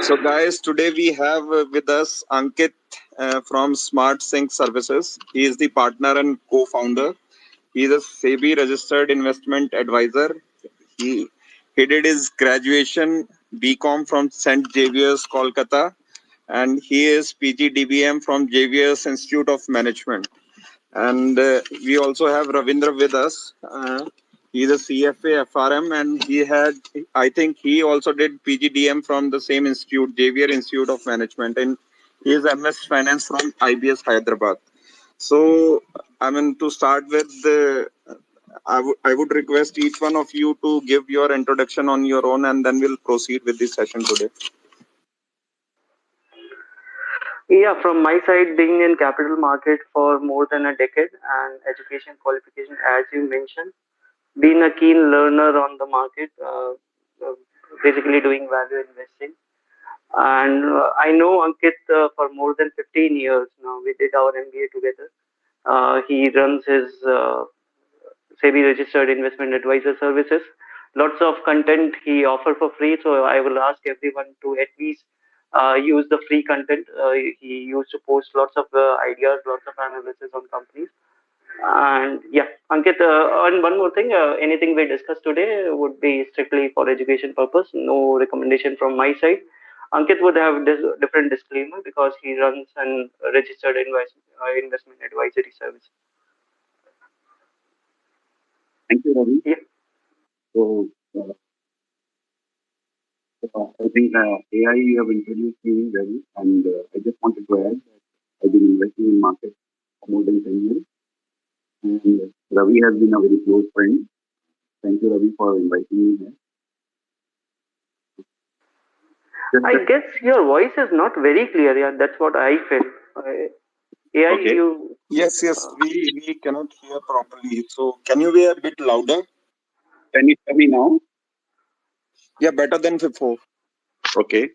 So, guys, today we have with us Ankit from Smart Sync Services. He is the partner and co-founder. He is a SEBI registered investment advisor. He he did his graduation BCom from St. Xavier's, Kolkata, and he is PGDBM from Xavier's Institute of Management. And we also have Ravindra with us. He's a CFA FRM, and I think he also did PGDM from the same institute, Xavier Institute of Management, and he is MS Finance from IBS Hyderabad. So, I mean, to start with, I would request each one of you to give your introduction on your own, and then we'll proceed with the session today. Yeah, from my side, being in capital market for more than a decade and education qualification, as you mentioned, being a keen learner on the market, basically doing value investing. And I know Ankit for more than 15 years now. We did our MBA together. He runs his SEBI registered investment advisor services. Lots of content he offer for free. So I will ask everyone to at least use the free content. He used to post lots of ideas, lots of analysis on companies. And yeah, Ankit, and one more thing, anything we discussed today would be strictly for education purpose. No recommendation from my side. Ankit would have this different disclaimer because he runs an registered investment advisory service. Thank you, Ravi. Yeah. So, I think AI you have introduced me well, and I just wanted to add that I've been investing in market for more than 10 years, and Ravi has been a very close friend. Thank you, Ravi, for inviting me here. I guess your voice is not very clear. Yeah, that's what I felt. AI, Okay. you. Yes, we cannot hear properly. So, can you be a bit louder? Can you hear me now? Yeah, better than before. Okay.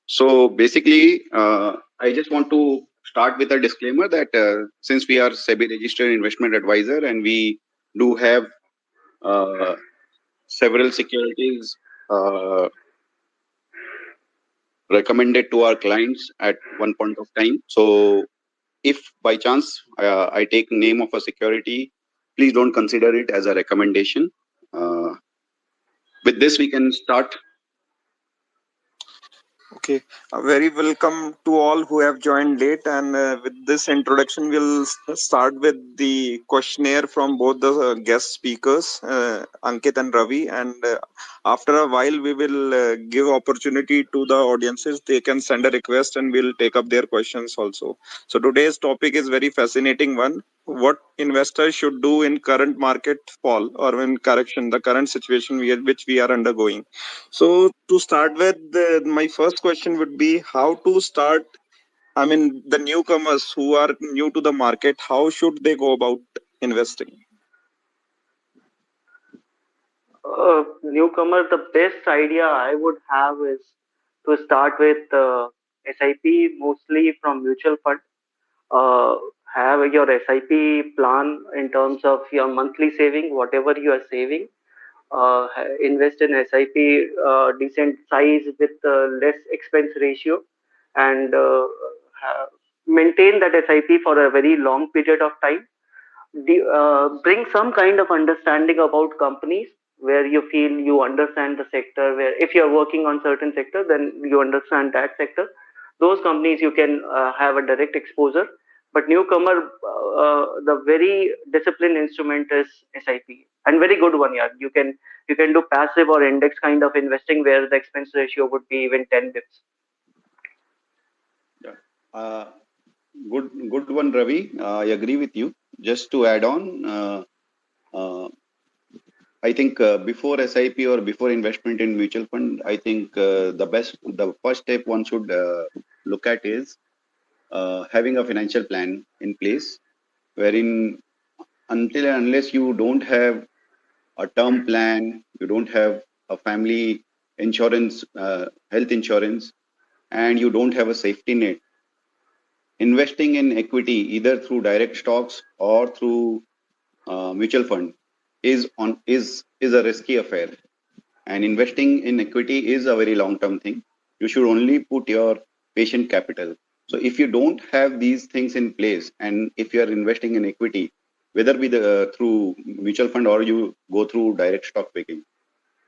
So basically, I just want to start with a disclaimer that since we are SEBI registered investment advisor and we do have several securities recommended to our clients at one point of time. So if by chance I take name of a security, please don't consider it as a recommendation. With this, we can start. Okay, very welcome to all who have joined late. And with this introduction, we'll start with the questionnaire from both the guest speakers, Ankit and Ravi. And after a while, we will give opportunity to the audiences. They can send a request, and we'll take up their questions also. So today's topic is very fascinating one. What investors should do in current market fall or in correction, the current situation which we are undergoing. So to start with, my first question would be how to start. I mean, the newcomers who are new to the market, how should they go about investing? Newcomer, the best idea I would have is to start with SIP, mostly from mutual fund. Uh, have your SIP plan in terms of your monthly saving, whatever you are saving. Invest in SIP decent size with less expense ratio, and maintain that SIP for a very long period of time. Bring some kind of understanding about companies where you feel you understand the sector, where if you're working on certain sector, then you understand that sector. Those companies you can have a direct exposure. But newcomer, the very disciplined instrument is SIP, and very good one. Yeah, you can do passive or index kind of investing where the expense ratio would be even 10 bips. Yeah. Good one, Ravi. I agree with you. Just to add on, I think before SIP or before investment in mutual fund, I think the first step one should look at is having a financial plan in place, wherein until and unless you don't have a term plan, you don't have a family insurance, health insurance, and you don't have a safety net, investing in equity either through direct stocks or through mutual fund is a risky affair, and investing in equity is a very long term thing. You should only put your patient capital. So if you don't have these things in place, and if you are investing in equity, whether be through mutual fund or you go through direct stock picking,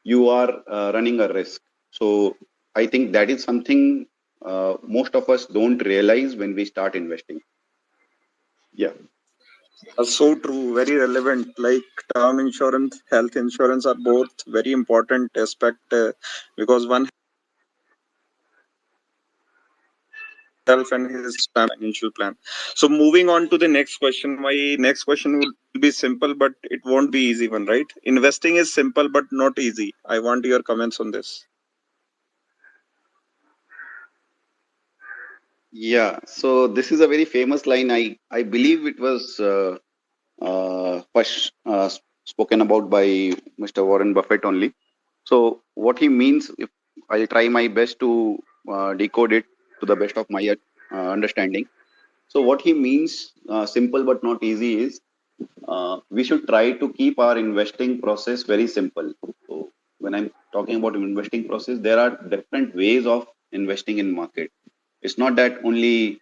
you are running a risk. So I think that is something most of us don't realize when we start investing. Yeah. So true, very relevant. Like term insurance, health insurance are both very important aspect because one self and his financial plan. So moving on to the next question. My next question would be simple, but it won't be easy one, right? Investing is simple but not easy. I want your comments on this. Yeah. So this is a very famous line. I believe it was first spoken about by Mr. Warren Buffett only. So what he means, if I'll try my best to decode it to the best of my understanding. So what he means, simple but not easy, is we should try to keep our investing process very simple. So when I'm talking about investing process, there are different ways of investing in market. It's not that only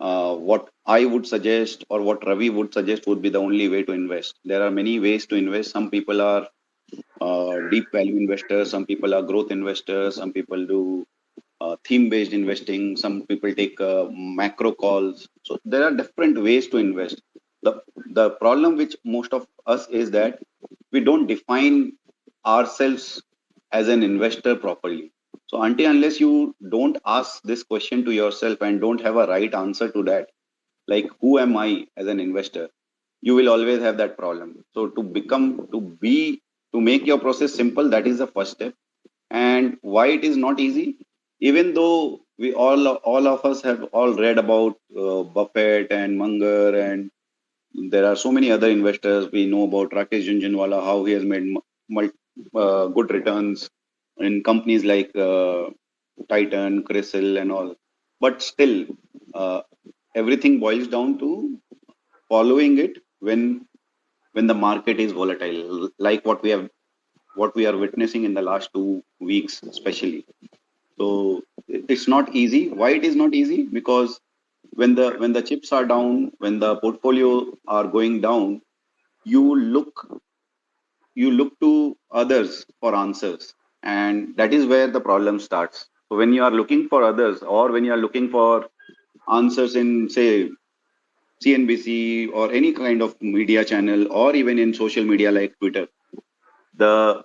what I would suggest or what Ravi would suggest would be the only way to invest. There are many ways to invest. Some people are deep value investors, some people are growth investors, some people do theme based investing, some people take macro calls. So there are different ways to invest. The problem which most of us is that we don't define ourselves as an investor properly. So until unless you don't ask this question to yourself and don't have a right answer to that, like who am I as an investor, you will always have that problem. So to make your process simple, that is the first step. And why it is not easy, even though we all of us have all read about Buffett and Munger, and there are so many other investors. We know about Rakesh Jhunjhunwala, how he has made good returns in companies like Titan, Crisil, and all. But still, uh, everything boils down to following it when the market is volatile, like what we are witnessing in the last 2 weeks, especially. So it's not easy. Why it is not easy? Because when the chips are down, when the portfolio are going down, you look you look to others for answers, and that is where the problem starts. So when you are looking for others, or when you are looking for answers in, say, CNBC or any kind of media channel, or even in social media like Twitter, the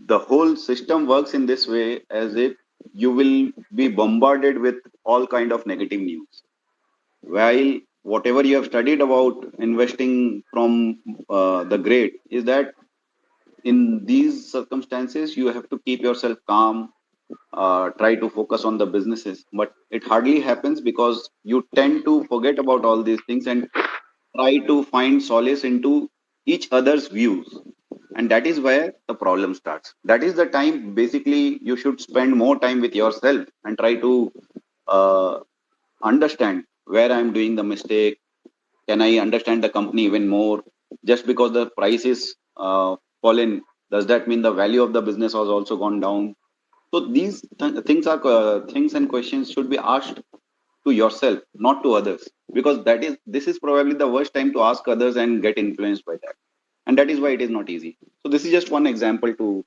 the whole system works in this way, as if you will be bombarded with all kind of negative news, while whatever you have studied about investing from the great is that in these circumstances you have to keep yourself calm, try to focus on the businesses, but it hardly happens because you tend to forget about all these things and try to find solace into each other's views, and that is where the problem starts. That is the time basically you should spend more time with yourself and try to uh, understand where I'm doing the mistake. Can I understand the company even more? Just because the price is fallen, does that mean the value of the business has also gone down? So these things are things and questions should be asked to yourself, not to others, because this is probably the worst time to ask others and get influenced by that, and that is why it is not easy. So this is just one example to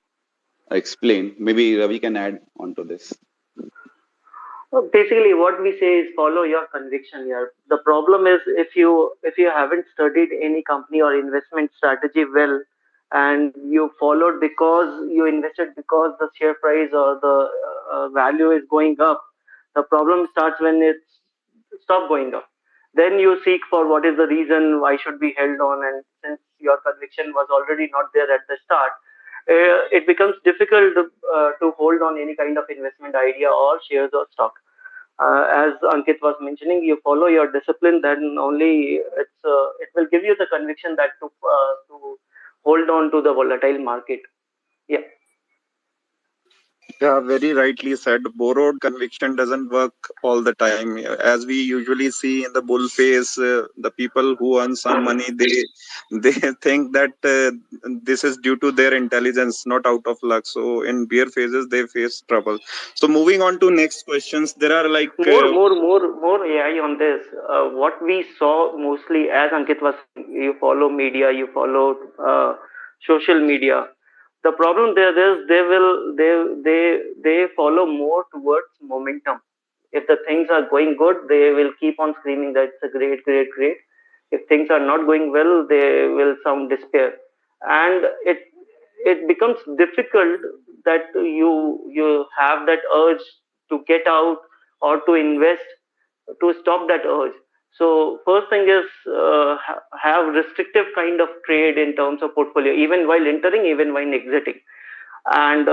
explain. Maybe Ravi can add on to this. So basically, what we say is follow your conviction here. The problem is if you haven't studied any company or investment strategy well, and you followed because you invested because the share price or the value is going up, the problem starts when it's stop going up. Then you seek for what is the reason why should be held on, and since your conviction was already not there at the start, it becomes difficult to hold on any kind of investment idea or shares or stock. As Ankit was mentioning, you follow your discipline, then only it will give you the conviction that to hold on to the volatile market. Yeah. Yeah, very rightly said. Borrowed conviction doesn't work all the time. As we usually see in the bull phase, the people who earn some money, they think that this is due to their intelligence, not out of luck. So in bear phases, they face trouble. So moving on to next questions, there are like More AI on this. What we saw mostly, as Ankit was saying, you follow media, you follow social media. The problem there is they follow more towards momentum. If the things are going good, they will keep on screaming that it's a great, great, great. If things are not going well, they will sound despair, and it becomes difficult that you have that urge to get out or to invest to stop that urge. So first thing is have restrictive kind of trade in terms of portfolio, even while entering, even while exiting, and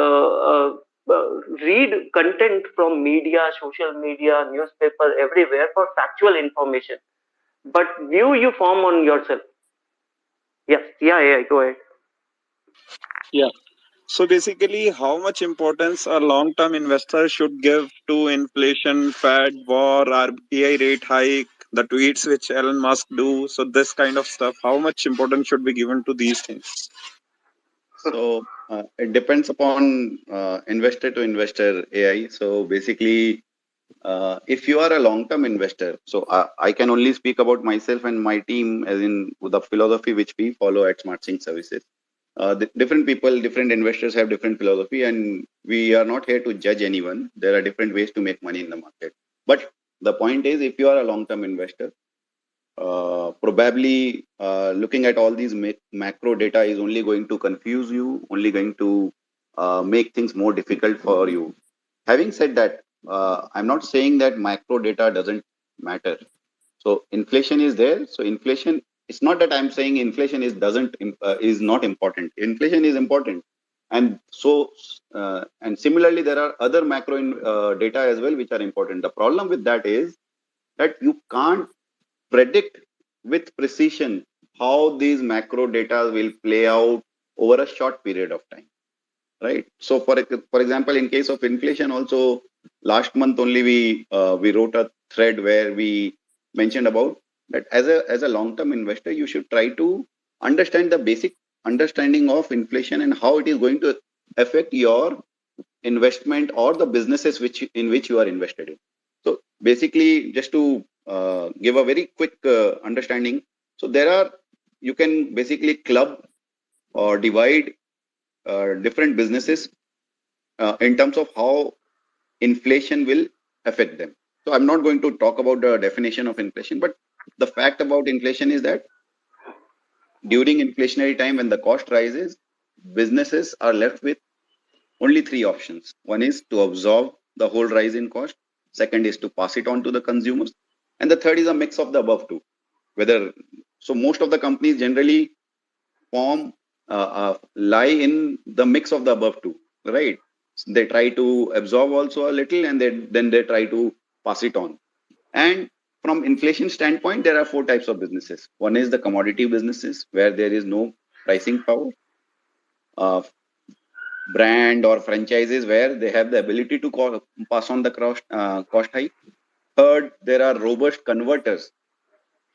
read content from media, social media, newspaper, everywhere for factual information. But view you form on yourself. Yes, yeah, go ahead. yeah. So basically, how much importance a long-term investor should give to inflation, Fed, war, RBI rate hike, the tweets which Elon Musk do. So this kind of stuff, how much importance should be given to these things? So it depends upon investor to investor AI. So basically, if you are a long-term investor, so I can only speak about myself and my team, as in the philosophy which we follow at SmartSync Services. Different people, different investors have different philosophy, and we are not here to judge anyone. There are different ways to make money in the market. But the point is, if you are a long-term investor, probably looking at all these macro data is only going to confuse you, only going to make things more difficult for you. Having said that, I'm not saying that macro data doesn't matter. So inflation is there. So inflation, it's not that I'm saying inflation is not important. Inflation is important, and so and similarly there are other macro data as well which are important. The problem with that is that you can't predict with precision how these macro data will play out over a short period of time, right? So for example, in case of inflation also, last month only we wrote a thread where we mentioned about that as a long term investor you should try to understand the basic understanding of inflation and how it is going to affect your investment or the businesses which you are invested in. So basically, just to give a very quick understanding, so you can basically club or divide different businesses in terms of how inflation will affect them. So I'm not going to talk about the definition of inflation, but the fact about inflation is that during inflationary time when the cost rises, businesses are left with only three options. One is to absorb the whole rise in cost. Second is to pass it on to the consumers. And the third is a mix of the above two. Whether so, most of the companies generally lie in the mix of the above two, right? They try to absorb also a little, and then they try to pass it on. And from inflation standpoint, there are four types of businesses. One is the commodity businesses where there is no pricing power. Brand or franchises where they have the ability to pass on the cost hike. Third, there are robust converters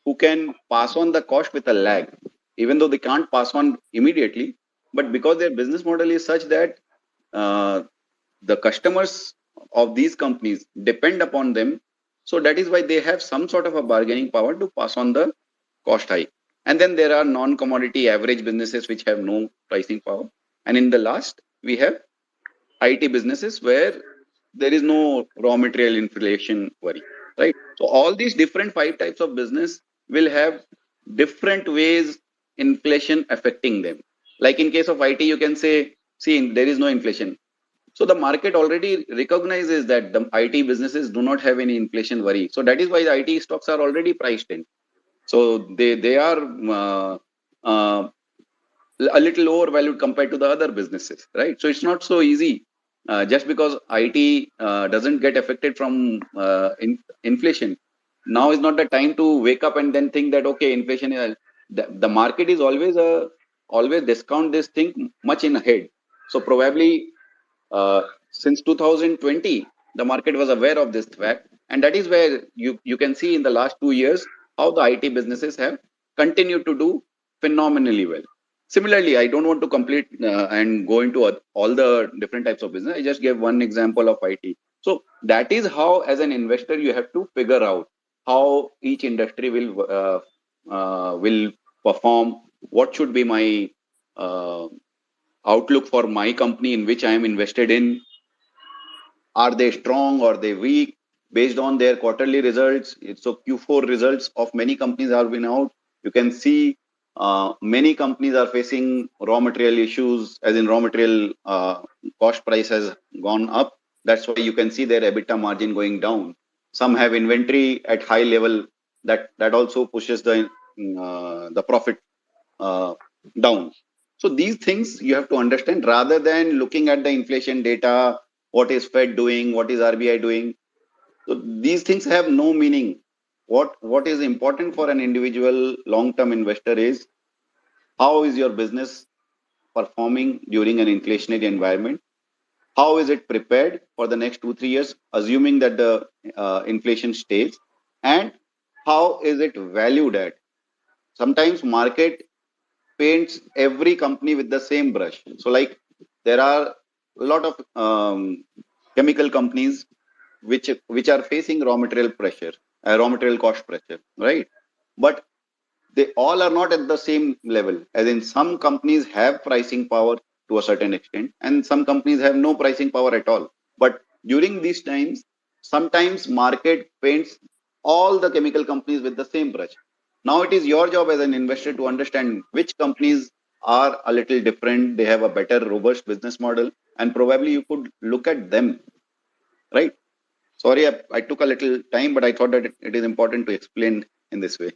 who can pass on the cost with a lag, even though they can't pass on immediately. But because their business model is such that uh, the customers of these companies depend upon them, so that is why they have some sort of a bargaining power to pass on the cost hike. And then there are non-commodity average businesses which have no pricing power. And in the last, we have IT businesses where there is no raw material inflation worry, right? So all these different five types of business will have different ways inflation affecting them. Like in case of IT, you can say, see, there is no inflation. So the market already recognizes that the IT businesses do not have any inflation worry. So that is why the IT stocks are already priced in. So they are uh, a little overvalued compared to the other businesses, right? So it's not so easy. Just because IT doesn't get affected from inflation, now is not the time to wake up and then think that okay, inflation is the market is always discount this thing much in ahead. So probably since 2020, the market was aware of this fact. And that is where you can see in the last 2 years how the IT businesses have continued to do phenomenally well. Similarly, I don't want to complete and go into all the different types of business. I just gave one example of IT. So that is how, as an investor, you have to figure out how each industry will perform. What should be my uh, outlook for my company in which I am invested in? Are they strong or they weak based on their quarterly results? So Q4 results of many companies are been out. You can see many companies are facing raw material issues, as in raw material cost price has gone up. That's why you can see their EBITDA margin going down. Some have inventory at high level, that also pushes the profit uh, down. So these things you have to understand rather than looking at the inflation data, what is Fed doing, what is RBI doing. So these things have no meaning. What is important for an individual long-term investor is how is your business performing during an inflationary environment? How is it prepared for the next 2 3 years, assuming that the inflation stays, and how is it valued at? Sometimes market paints every company with the same brush. So, like, there are a lot of chemical companies which are facing raw material pressure, raw material cost pressure, right? But they all are not at the same level. As in, some companies have pricing power to a certain extent, and some companies have no pricing power at all. But during these times, sometimes market paints all the chemical companies with the same brush. Now it is your job as an investor to understand which companies are a little different. They have a better, robust business model, and probably you could look at them, right? Sorry, I took a little time, but I thought that it is important to explain in this way.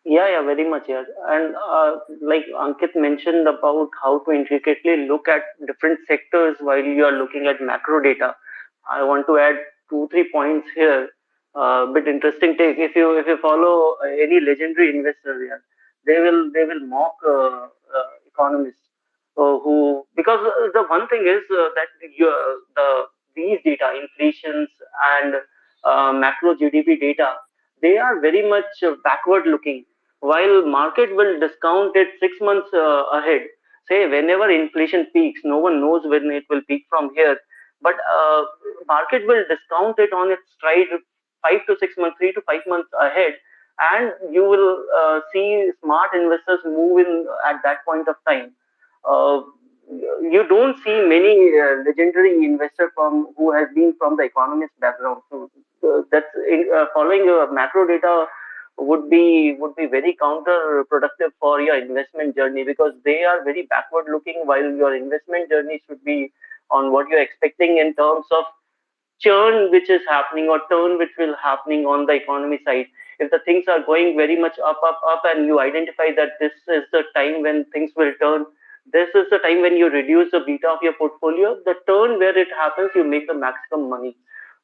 Yeah, yeah, very much, yeah. And like Ankit mentioned about how to intricately look at different sectors while you are looking at macro data. I want to add 2 3 points here. Bit interesting take. If you follow any legendary investor, yeah, they will mock economists who, because the one thing is that these data, inflations and macro GDP data, they are very much backward looking, while market will discount it 6 months ahead. Say whenever inflation peaks, no one knows when it will peak from here, but market will discount it on its stride 5 to 6 months, 3 to 5 months ahead, and you will see smart investors move in at that point of time. Uh, you don't see many legendary investors from who has been from the economist background. So that's following macro data would be very counterproductive for your investment journey, because they are very backward looking, while your investment journey should be on what you're expecting in terms of churn which is happening or turn which will happening on the economy side. If the things are going very much up and you identify that this is the time when things will turn, this is the time when you reduce the beta of your portfolio. The turn where it happens, you make the maximum money.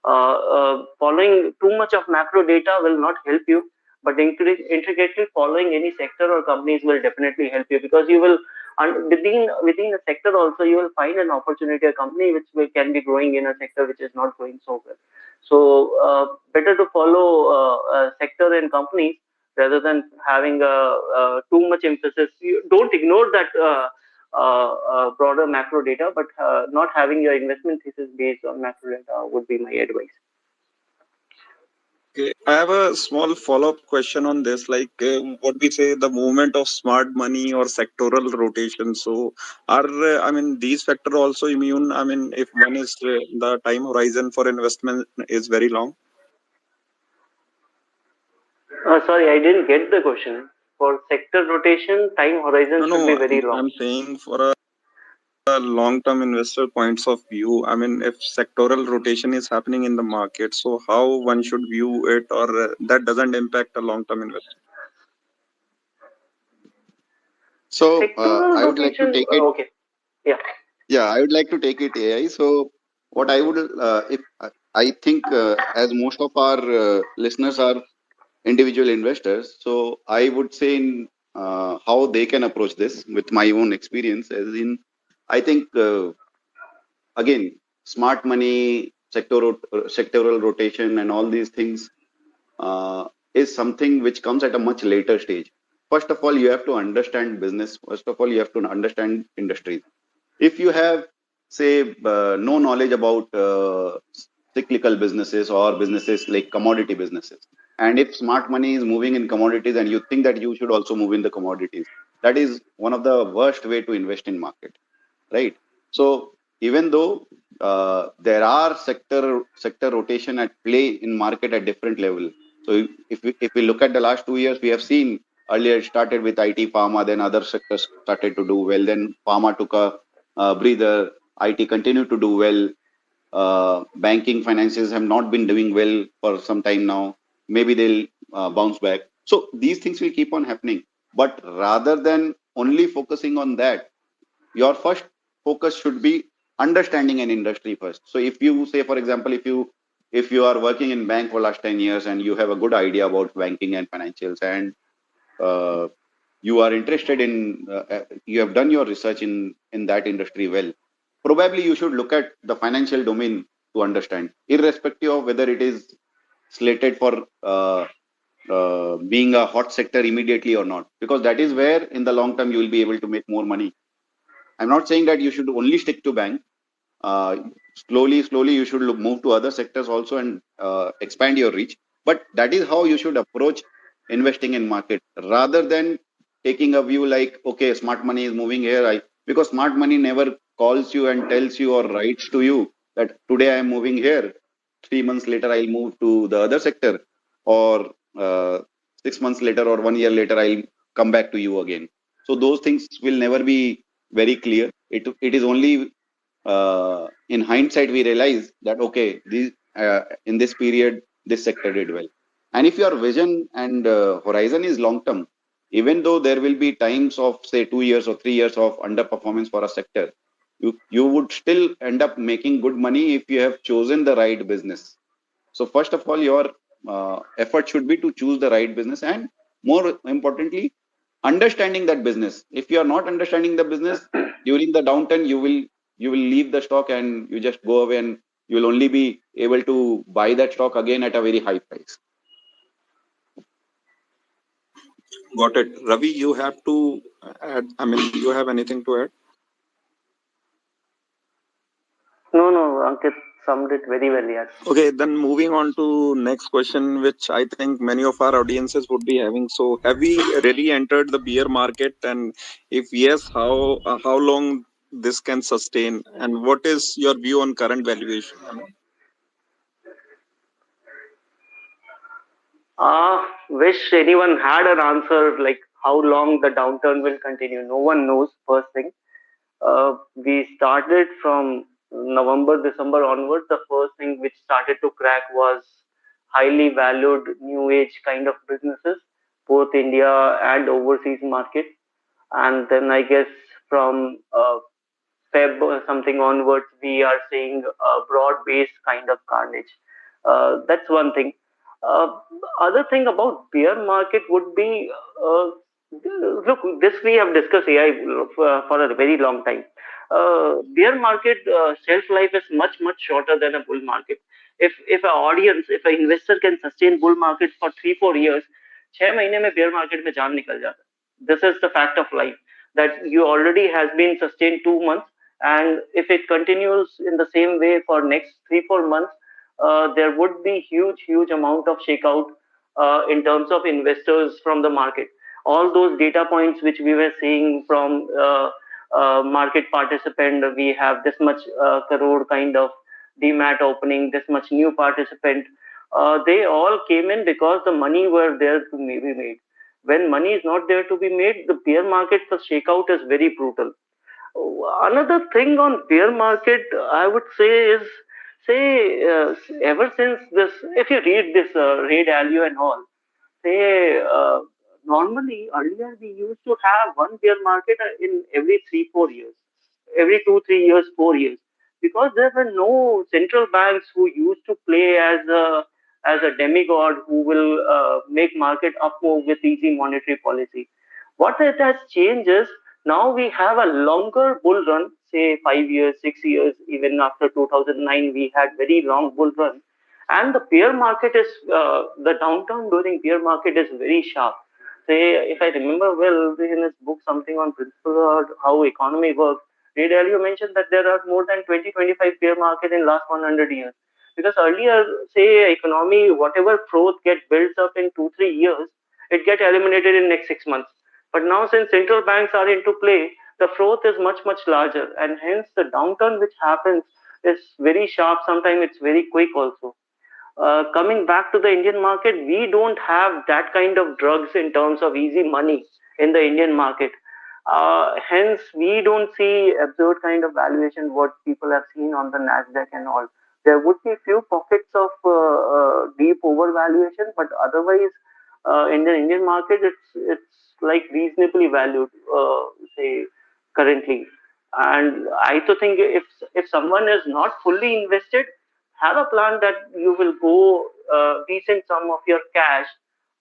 Following too much of macro data will not help you, but intricately following any sector or companies will definitely help you, because you will, and within a sector also, you will find an opportunity, a company which can be growing in a sector which is not growing so well. So better to follow sector and companies rather than having too much emphasis. You don't ignore that broader macro data, but not having your investment thesis based on macro data would be my advice. Okay, I have a small follow-up question on this. Like, what we say, the movement of smart money or sectoral rotation. So, are I mean, these factors also immune? I mean, if one is the time horizon for investment is very long. Sorry, I didn't get the question. For sector rotation, time horizon No, should be no, very long. I'm saying for a long-term investor points of view. I mean, if sectoral rotation is happening in the market, so how one should view it, or that doesn't impact a long-term investor? So Sectoral I would like to rotation, take it. okay, yeah. Yeah, I would like to take it AI. So what I would, if I think, as most of our listeners are individual investors, so I would say in how they can approach this with my own experience. As in, I think again, smart money, sectoral rotation, and all these things is something which comes at a much later stage. First of all, you have to understand business. First of all, you have to understand industries. If you have, say, no knowledge about cyclical businesses or businesses like commodity businesses, and if smart money is moving in commodities and you think that you should also move in the commodities, that is one of the worst way to invest in market, right? So even though there are sector rotation at play in market at different level. So if we look at the last 2 years, we have seen earlier it started with IT, pharma, then other sectors started to do well. Then pharma took a breather. IT continued to do well. Banking finances have not been doing well for some time now. Maybe they'll bounce back. So these things will keep on happening. But rather than only focusing on that, your first focus should be understanding an industry first. So if you say, for example, if you are working in bank for last 10 years and you have a good idea about banking and financials, and uh, you are interested in you have done your research in that industry well, probably you should look at the financial domain to understand, irrespective of whether it is slated for being a hot sector immediately or not, because that is where in the long term you will be able to make more money. I'm not saying that you should only stick to bank. uh, slowly you should move to other sectors also and expand your reach. But that is how you should approach investing in market, rather than taking a view like, okay, smart money is moving here. Because smart money never calls you and tells you or writes to you that today I am moving here, 3 months later I'll move to the other sector, or 6 months later or 1 year later I'll come back to you again. So those things will never be very clear. It is only in hindsight we realize that, okay, in this period this sector did well. And if your vision and horizon is long term, even though there will be times of say 2 years or 3 years of underperformance for a sector, you would still end up making good money if you have chosen the right business. So first of all, your effort should be to choose the right business, and more importantly, understanding that business. If you are not understanding the business during the downturn, you will leave the stock and you just go away, and you will only be able to buy that stock again at a very high price. Got it. Ravi, you have to add, I mean, you have anything to add? No, no, Ankit summed it very well. Yes. Okay, then moving on to next question, which I think many of our audiences would be having. So, have we really entered the bear market, and if yes, how long this can sustain, and what is your view on current valuation? I mean, Wish anyone had an answer like how long the downturn will continue. No one knows. First thing, we started from November, December onward. The first thing which started to crack was highly valued new age kind of businesses, both India and overseas market. And then I guess from Feb or something onwards, we are seeing a broad-based kind of carnage. That's one thing. Uh, Other thing about bear market would be, look, this we have discussed AI for a very long time. Bear market shelf life is much shorter than a bull market. If an audience, if an investor can sustain bull market for 3-4 years, 6 महीने में bear market में जान निकल जाता है. This is the fact of life, that you already has been sustained 2 months, and if it continues in the same way for next 3-4 months, there would be huge amount of shakeout in terms of investors from the market. All those data points which we were seeing from market participant, we have this much crore kind of demat opening, this much new participant, they all came in because the money were there to be made. When money is not there to be made, the bear market for shakeout is very brutal. Another thing on bear market, I would say is, say, ever since this, if you read this Ray Dalio and all, say, normally earlier we used to have one bear market in every 3-4 years, every 2-3 years, 4 years, because there were no central banks who used to play as a demigod who will make market up move with easy monetary policy. What it has changed is now we have a longer bull run, say 5 years, 6 years, even after 2009, we had very long bull run. And the bear market is, the downturn during bear market is very sharp. Say, if I remember well, in his book, something on principle or how economy works, Ray Dalio mentioned that there are more than 20-25 bear market in last 100 years. Because earlier, say, economy, whatever growth get built up in 2-3 years, it get eliminated in next 6 months. But now, since central banks are into play, the growth is much larger, and hence the downturn which happens is very sharp. Sometimes it's very quick also. Coming back to the Indian market, we don't have that kind of drugs in terms of easy money in the Indian market. Hence, we don't see absurd kind of valuation what people have seen on the Nasdaq and all. There would be few pockets of deep overvaluation, but otherwise, in the Indian market, it's like reasonably valued, say currently. And I to think if someone is not fully invested, have a plan that you will go decent sum of your cash,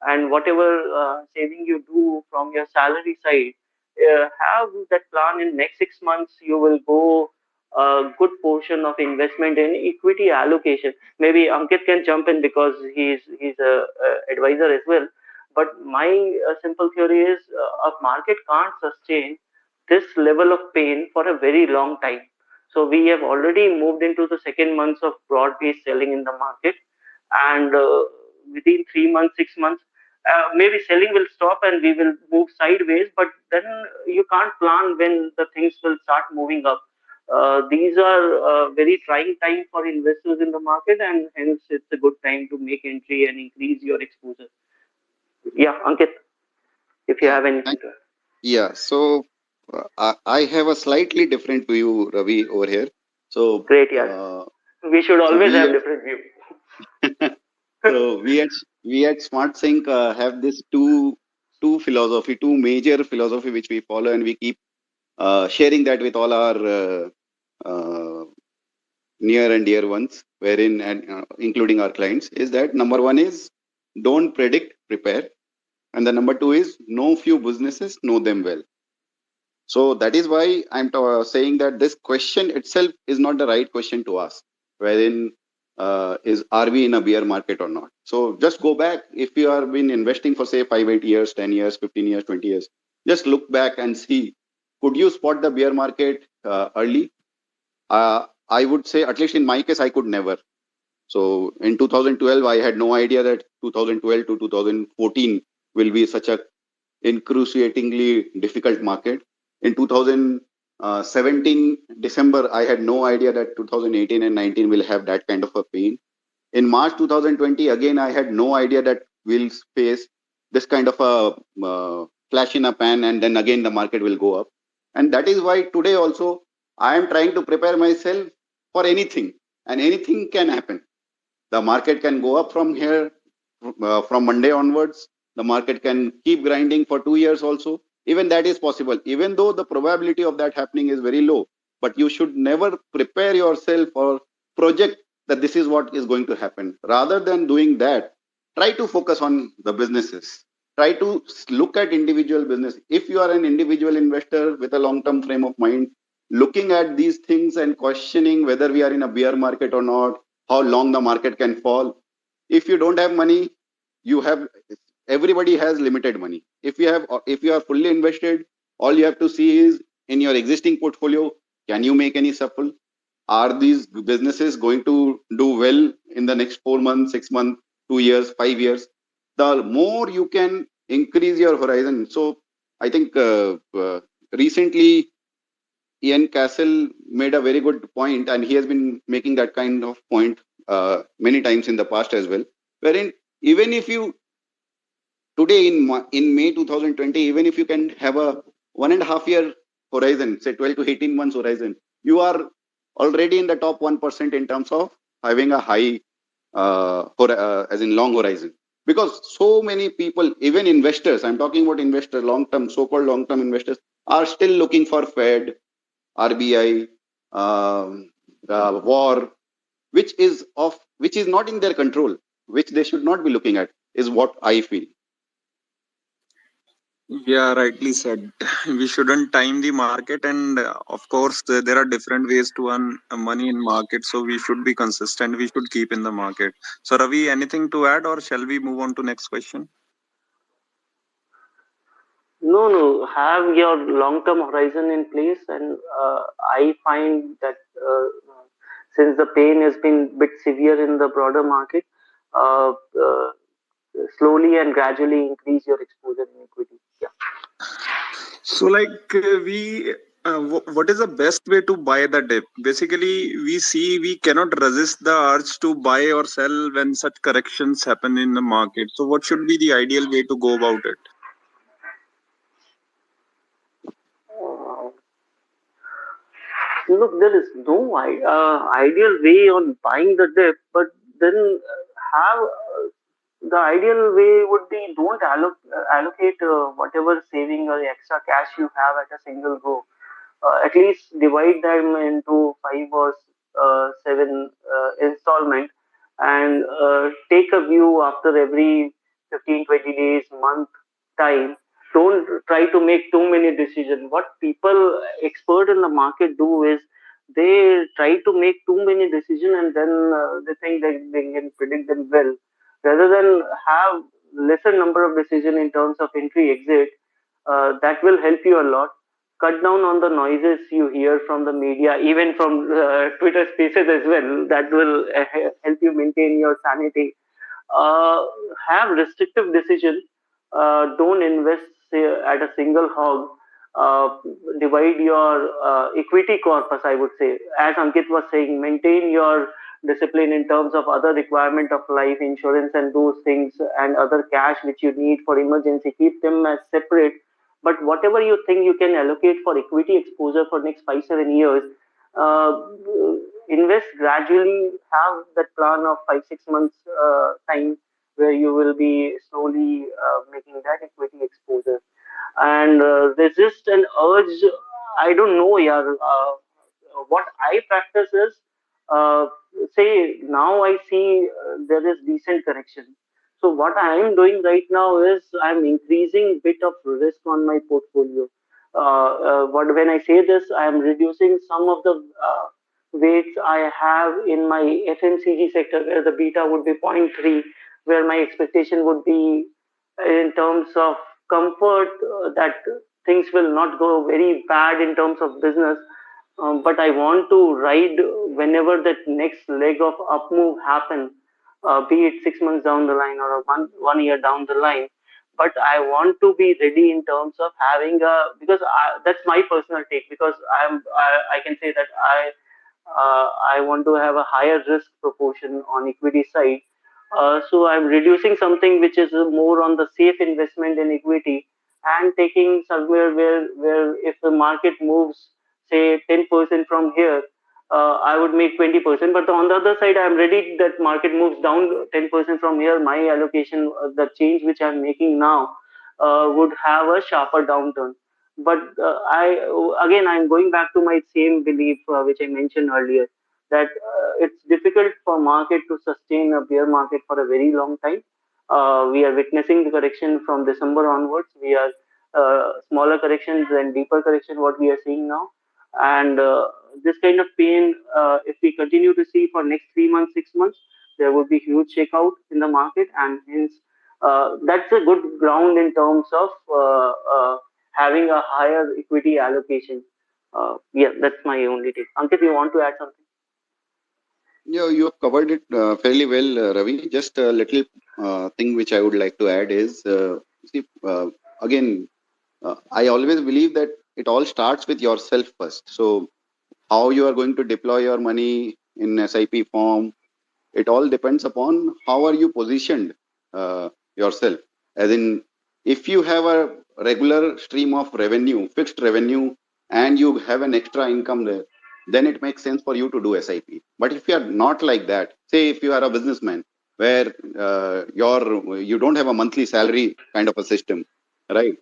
and whatever saving you do from your salary side, have that plan. In next 6 months you will go a good portion of investment in equity allocation. Maybe Ankit can jump in because he's a advisor as well. But my simple theory is, a market can't sustain this level of pain for a very long time. So we have already moved into the second months of broad-based selling in the market, and within 3 months, 6 months, maybe selling will stop and we will move sideways. But then you can't plan when the things will start moving up. These are very trying time for investors in the market, and hence it's a good time to make entry and increase your exposure. Yeah, Ankit, if you Yeah. have anything to add. Yeah. So I have a slightly different view, Ravi, over here. So, Great, yeah. We should so always we have at, different view. so we at SmartSync have this two major philosophy which we follow, and we keep sharing that with all our uh, near and dear ones, wherein and including our clients, is that number one is don't predict, prepare, and the number two is know few businesses, know them well. So that is why I'm saying that this question itself is not the right question to ask, wherein is are we in a bear market or not? So just go back. If you have been investing for say 5, 8 years, 10 years, 15 years, 20 years, just look back and see, could you spot the bear market early? I would say, at least in my case, I could never. So in 2012, I had no idea that 2012 to 2014 will be such a excruciatingly difficult market. In 2017 December, I had no idea that 2018 and 19 will have that kind of a pain. In March 2020, again, I had no idea that we'll face this kind of a flash in a pan, and then again the market will go up. And that is why today also I am trying to prepare myself for anything, and anything can happen. The market can go up from here, from Monday onwards. The market can keep grinding for 2 years also. Even that is possible, even though the probability of that happening is very low. But you should never prepare yourself or project that this is what is going to happen. Rather than doing that, try to focus on the businesses. Try to look at individual business. If you are an individual investor with a long-term frame of mind, looking at these things and questioning whether we are in a bear market or not, how long the market can fall. If you don't have money, you have everybody has limited money. If you are fully invested, all you have to see is in your existing portfolio, can you make any shuffle? Are these businesses going to do well in the next 4 months, 6 months, 2 years, 5 years? The more you can increase your horizon. So I think recently Ian Castle made a very good point, and he has been making that kind of point many times in the past as well. Wherein even if you today in May 2020, even if you can have a 1.5 year horizon, say 12 to 18 months horizon, you are already in the top 1% in terms of having a high, as in long horizon. Because so many people, even investors, I'm talking about investors, long-term, so-called long-term investors, are still looking for Fed, RBI, war, which is not in their control, which they should not be looking at, is what I feel. Yeah, rightly said. We shouldn't time the market, and of course, there are different ways to earn money in market. So we should be consistent. We should keep in the market. So Ravi, anything to add, or shall we move on to next question? No, no, have your long-term horizon in place, and I find that since the pain has been bit severe in the broader market, uh, uh, slowly and gradually increase your exposure in equity. Yeah. So, like, what is the best way to buy the dip? Basically, we see we cannot resist the urge to buy or sell when such corrections happen in the market. So, what should be the ideal way to go about it? Uh, Look, there is no ideal way on buying the dip, but then have the ideal way would be don't allocate whatever saving or extra cash you have at a single go. At least divide them into five or seven installment, and take a view after every 15, 20 days, month time. Don't try to make too many decisions. What people expert in the market do is they try to make too many decisions, and then they think that they can predict them well, rather than have lesser number of decisions in terms of entry exit. That will help you a lot. Cut down on the noises you hear from the media, even from Twitter spaces as well. That will help you maintain your sanity. uh, have restrictive decision. Don't invest at a single hog. uh, Divide your equity corpus, I would say. As Ankit was saying, maintain your discipline in terms of other requirement of life insurance and those things, and other cash which you need for emergency, keep them as separate. But whatever you think you can allocate for equity exposure for next 5 7 years, uh, invest gradually. Have that plan of 5 6 months time, where you will be slowly making that equity exposure, and resist an urge. I don't know, yeah. What I practice is, uh, say now I see there is decent correction. So what I am doing right now is I'm increasing bit of risk on my portfolio. But when I say this, I am reducing some of the weights I have in my FMCG sector, where the beta would be zero point 0.3, where my expectation would be in terms of comfort, that things will not go very bad in terms of business. But I want to ride whenever that next leg of up move happen, be it 6 months down the line or one year down the line. But I want to be ready in terms of having a, because that's my personal take, because I can say that I want to have a higher risk proportion on equity side. So I'm reducing something which is more on the safe investment in equity, and taking somewhere where if the market moves say 10% from here, I would make 20%. But on the other side, I'm ready that market moves down 10% from here. My allocation, the change which I'm making now, would have a sharper downturn. But I'm going back to my same belief which I mentioned earlier, that it's difficult for market to sustain a bear market for a very long time. We are witnessing the correction from December onwards. We are smaller corrections and deeper correction what we are seeing now, and this kind of pain, if we continue to see for next 3 months, 6 months, there would be huge shakeout in the market, and hence that's a good ground in terms of having a higher equity allocation. Yeah, that's my only take. Ankit, you want to add something? Yeah, you have covered it fairly well, Ravi. Just a little thing which I would like to add is, see, again, I always believe that it all starts with yourself first. So, how you are going to deploy your money in SIP form, it all depends upon how are you positioned yourself. As in, if you have a regular stream of revenue, fixed revenue, and you have an extra income there, then it makes sense for you to do SIP. But if you are not like that, say if you are a businessman where you don't have a monthly salary kind of a system, right?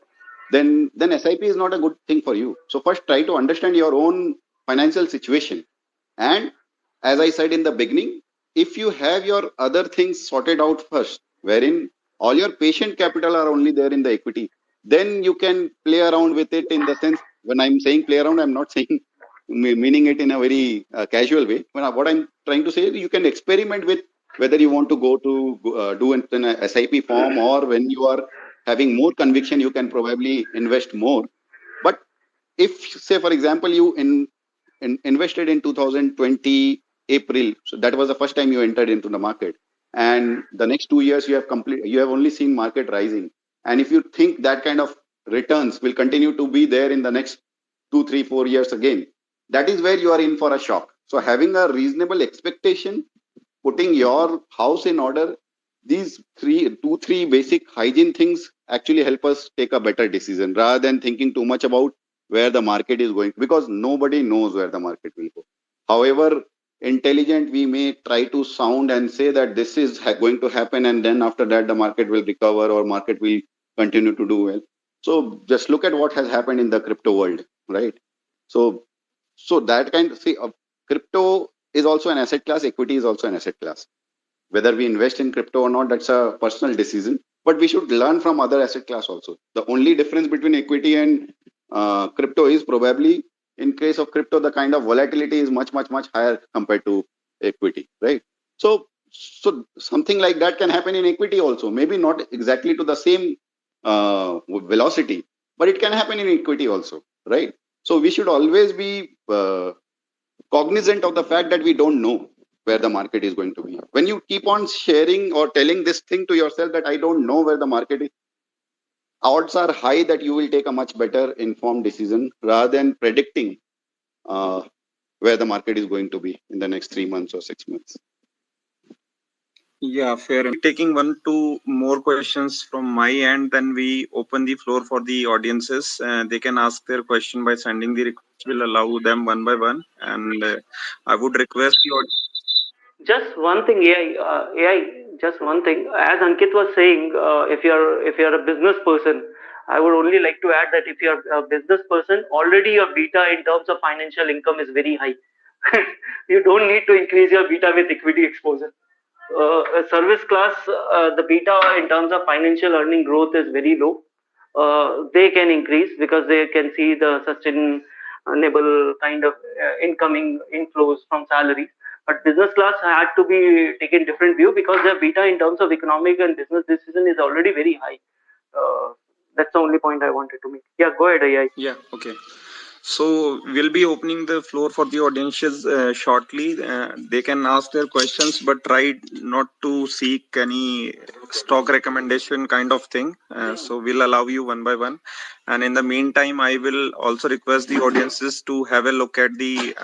Then SIP is not a good thing for you. So first try to understand your own financial situation. And as I said in the beginning, if you have your other things sorted out first, wherein all your patient capital are only there in the equity, then you can play around with it. In the sense, when I'm saying play around, I'm not saying meaning it in a very casual way. What I'm trying to say is you can experiment with whether you want to go to do it in a SIP form, or when you are having more conviction, you can probably invest more. But if, say, for example, you invested in 2020 April, so that was the first time you entered into the market, and the next 2 years you have only seen market rising, and if you think that kind of returns will continue to be there in the next 2, 3, 4 years again, that is where you are in for a shock. So having a reasonable expectation, putting your house in order, these two, three basic hygiene things actually help us take a better decision rather than thinking too much about where the market is going, because nobody knows where the market will go. However intelligent we may try to sound and say that this is going to happen, and then after that the market will recover or market will continue to do well. So just look at what has happened in the crypto world, right? So that kind of, see, crypto is also an asset class, equity is also an asset class. Whether we invest in crypto or not, that's a personal decision, but we should learn from other asset class also. The only difference between equity and crypto is probably, in case of crypto, the kind of volatility is much higher compared to equity, right? So something like that can happen in equity also, maybe not exactly to the same velocity, but it can happen in equity also, right? So we should always be cognizant of the fact that we don't know where the market is going to be. When you keep on sharing or telling this thing to yourself that I don't know where the market is, odds are high that you will take a much better informed decision rather than predicting uh, where the market is going to be in the next 3 months or 6 months. Yeah, fair enough. Taking 1, 2 more questions from my end, then we open the floor for the audiences. They can ask their question by sending the request. We'll allow them one by one, and I would request the audience. Just one thing, AI. Just one thing. As Ankit was saying, if you're a business person, I would only like to add that if you're a business person, already your beta in terms of financial income is very high. You don't need to increase your beta with equity exposure. A service class, the beta in terms of financial earning growth is very low. They can increase because they can see the sustainable kind of incoming inflows from salaries. But business class had to be taken different view because their beta in terms of economic and business decision is already very high. That's the only point I wanted to make. Yeah, go ahead, AI. Yeah, okay. So we'll be opening the floor for the audiences shortly. They can ask their questions, but try not to seek any stock recommendation kind of thing. So we'll allow you one by one. And in the meantime, I will also request the audiences to have a look at the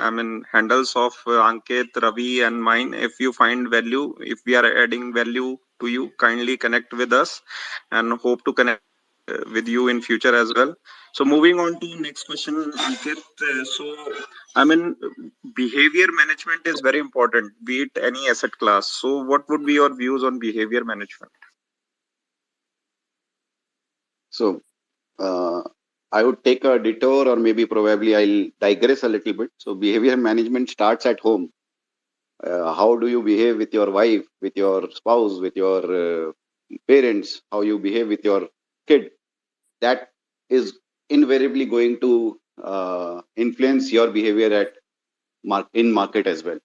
handles of Ankit, Ravi, and mine. If you find value, if we are adding value to you, kindly connect with us, and hope to connect with you in future as well. So moving on to next question, Ankit. I mean, behavior management is very important, be it any asset class. So what would be your views on behavior management? So I would take a detour, or maybe probably I'll digress a little bit. So behavior management starts at home. How do you behave with your wife, with your spouse, with your parents, how you behave with your kid? That is invariably going to influence your behavior in market as well.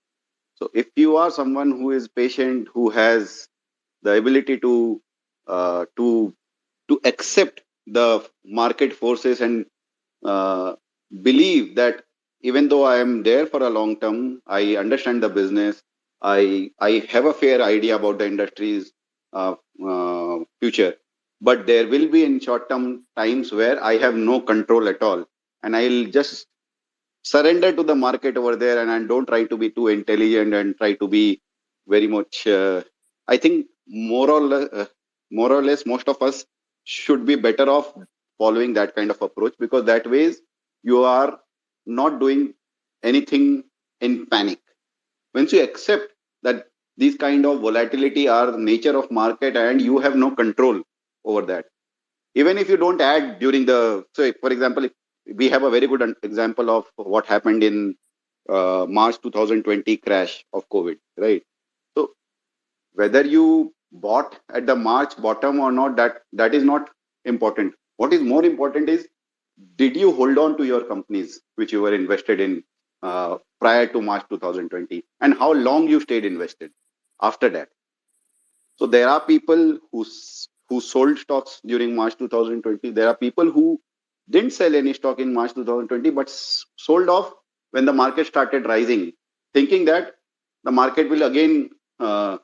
So if you are someone who is patient, who has the ability to uh, to accept the market forces and uh, believe that even though I am there for a long term, I understand the business, I have a fair idea about the industry's future, but there will be in short term times where I have no control at all, and I'll just surrender to the market over there, and don't try to be too intelligent and try to be very much. I think more or less, most of us should be better off following that kind of approach, because that ways you are not doing anything in panic. Once you accept that these kind of volatility are nature of market and you have no control over that, even if you don't add during the, so for example, we have a very good example of what happened in March 2020 crash of COVID, right? So whether you bought at the March bottom or not, that is not important. What is more important is, did you hold on to your companies which you were invested in prior to March 2020, and how long you stayed invested after that? So there are people who sold stocks during March 2020. There are people who didn't sell any stock in March 2020, but sold off when the market started rising, thinking that the market will again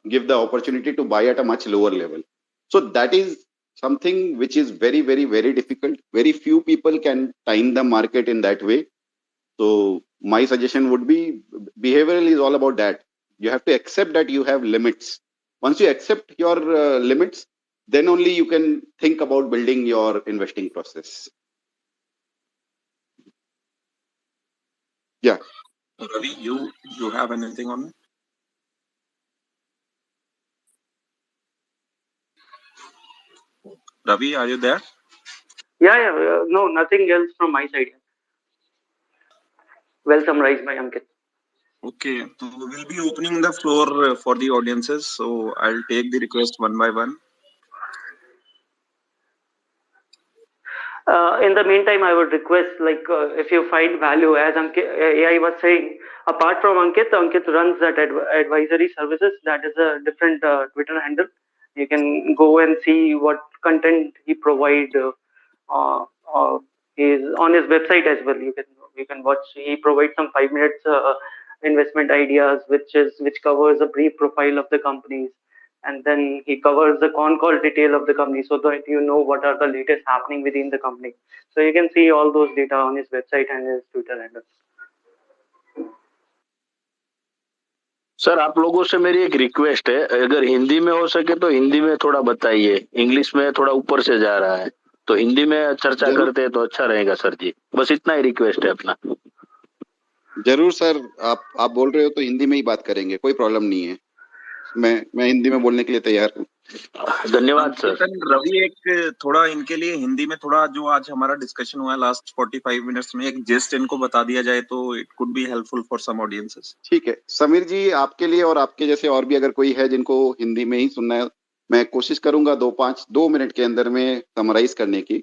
give the opportunity to buy at a much lower level. So that is something which is very, very, very difficult. Very few people can time the market in that way. So my suggestion would be, behavioral is all about that. You have to accept that you have limits. Once you accept your limits, then only you can think about building your investing process. Yeah. Ravi, you have anything on it? Ravi, are you there? Yeah. No, nothing else from my side. Well summarized by Ankit. Okay, so we'll be opening the floor for the audiences. So I'll take the request one by one. In the meantime, I would request, if you find value, as Ankit, AI was saying, apart from Ankit runs that advisory services. That is a different Twitter handle. You can go and see what content he provide. Uh, is on his website as well. You can watch. He provides some 5 minutes investment ideas, which covers a brief profile of the companies, and then he covers the con call detail of the company, so that you know what are the latest happening within the company. So you can see all those data on his website and his Twitter handle. Sir आप लोगों से मेरी एक request है, अगर हिंदी में हो सके तो हिंदी में थोड़ा बताइए, इंग्लिश में थोड़ा ऊपर से जा रहा है, तो हिंदी में चर्चा करते हैं तो अच्छा रहेगा सर जी, बस इतना ही रिक्वेस्ट है अपना। जरूर सर, आप बोल रहे हो तो हिंदी में ही बात करेंगे, कोई प्रॉब्लम नहीं है। मैं हिंदी में बोलने के लिए तैयार हूँ। धन्यवाद सर। रवि, एक थोड़ा इनके लिए हिंदी में थोड़ा जो आज हमारा डिस्कशन हुआ है लास्ट 45 मिनट्स में, एक जेस्ट इनको बता दिया जाए तो it could be helpful for some audiences. ठीक है समीर जी, आपके लिए और आपके जैसे और भी अगर कोई है जिनको हिंदी में ही सुनना है, मैं कोशिश करूंगा 2 मिनट के अंदर में समराइज करने की।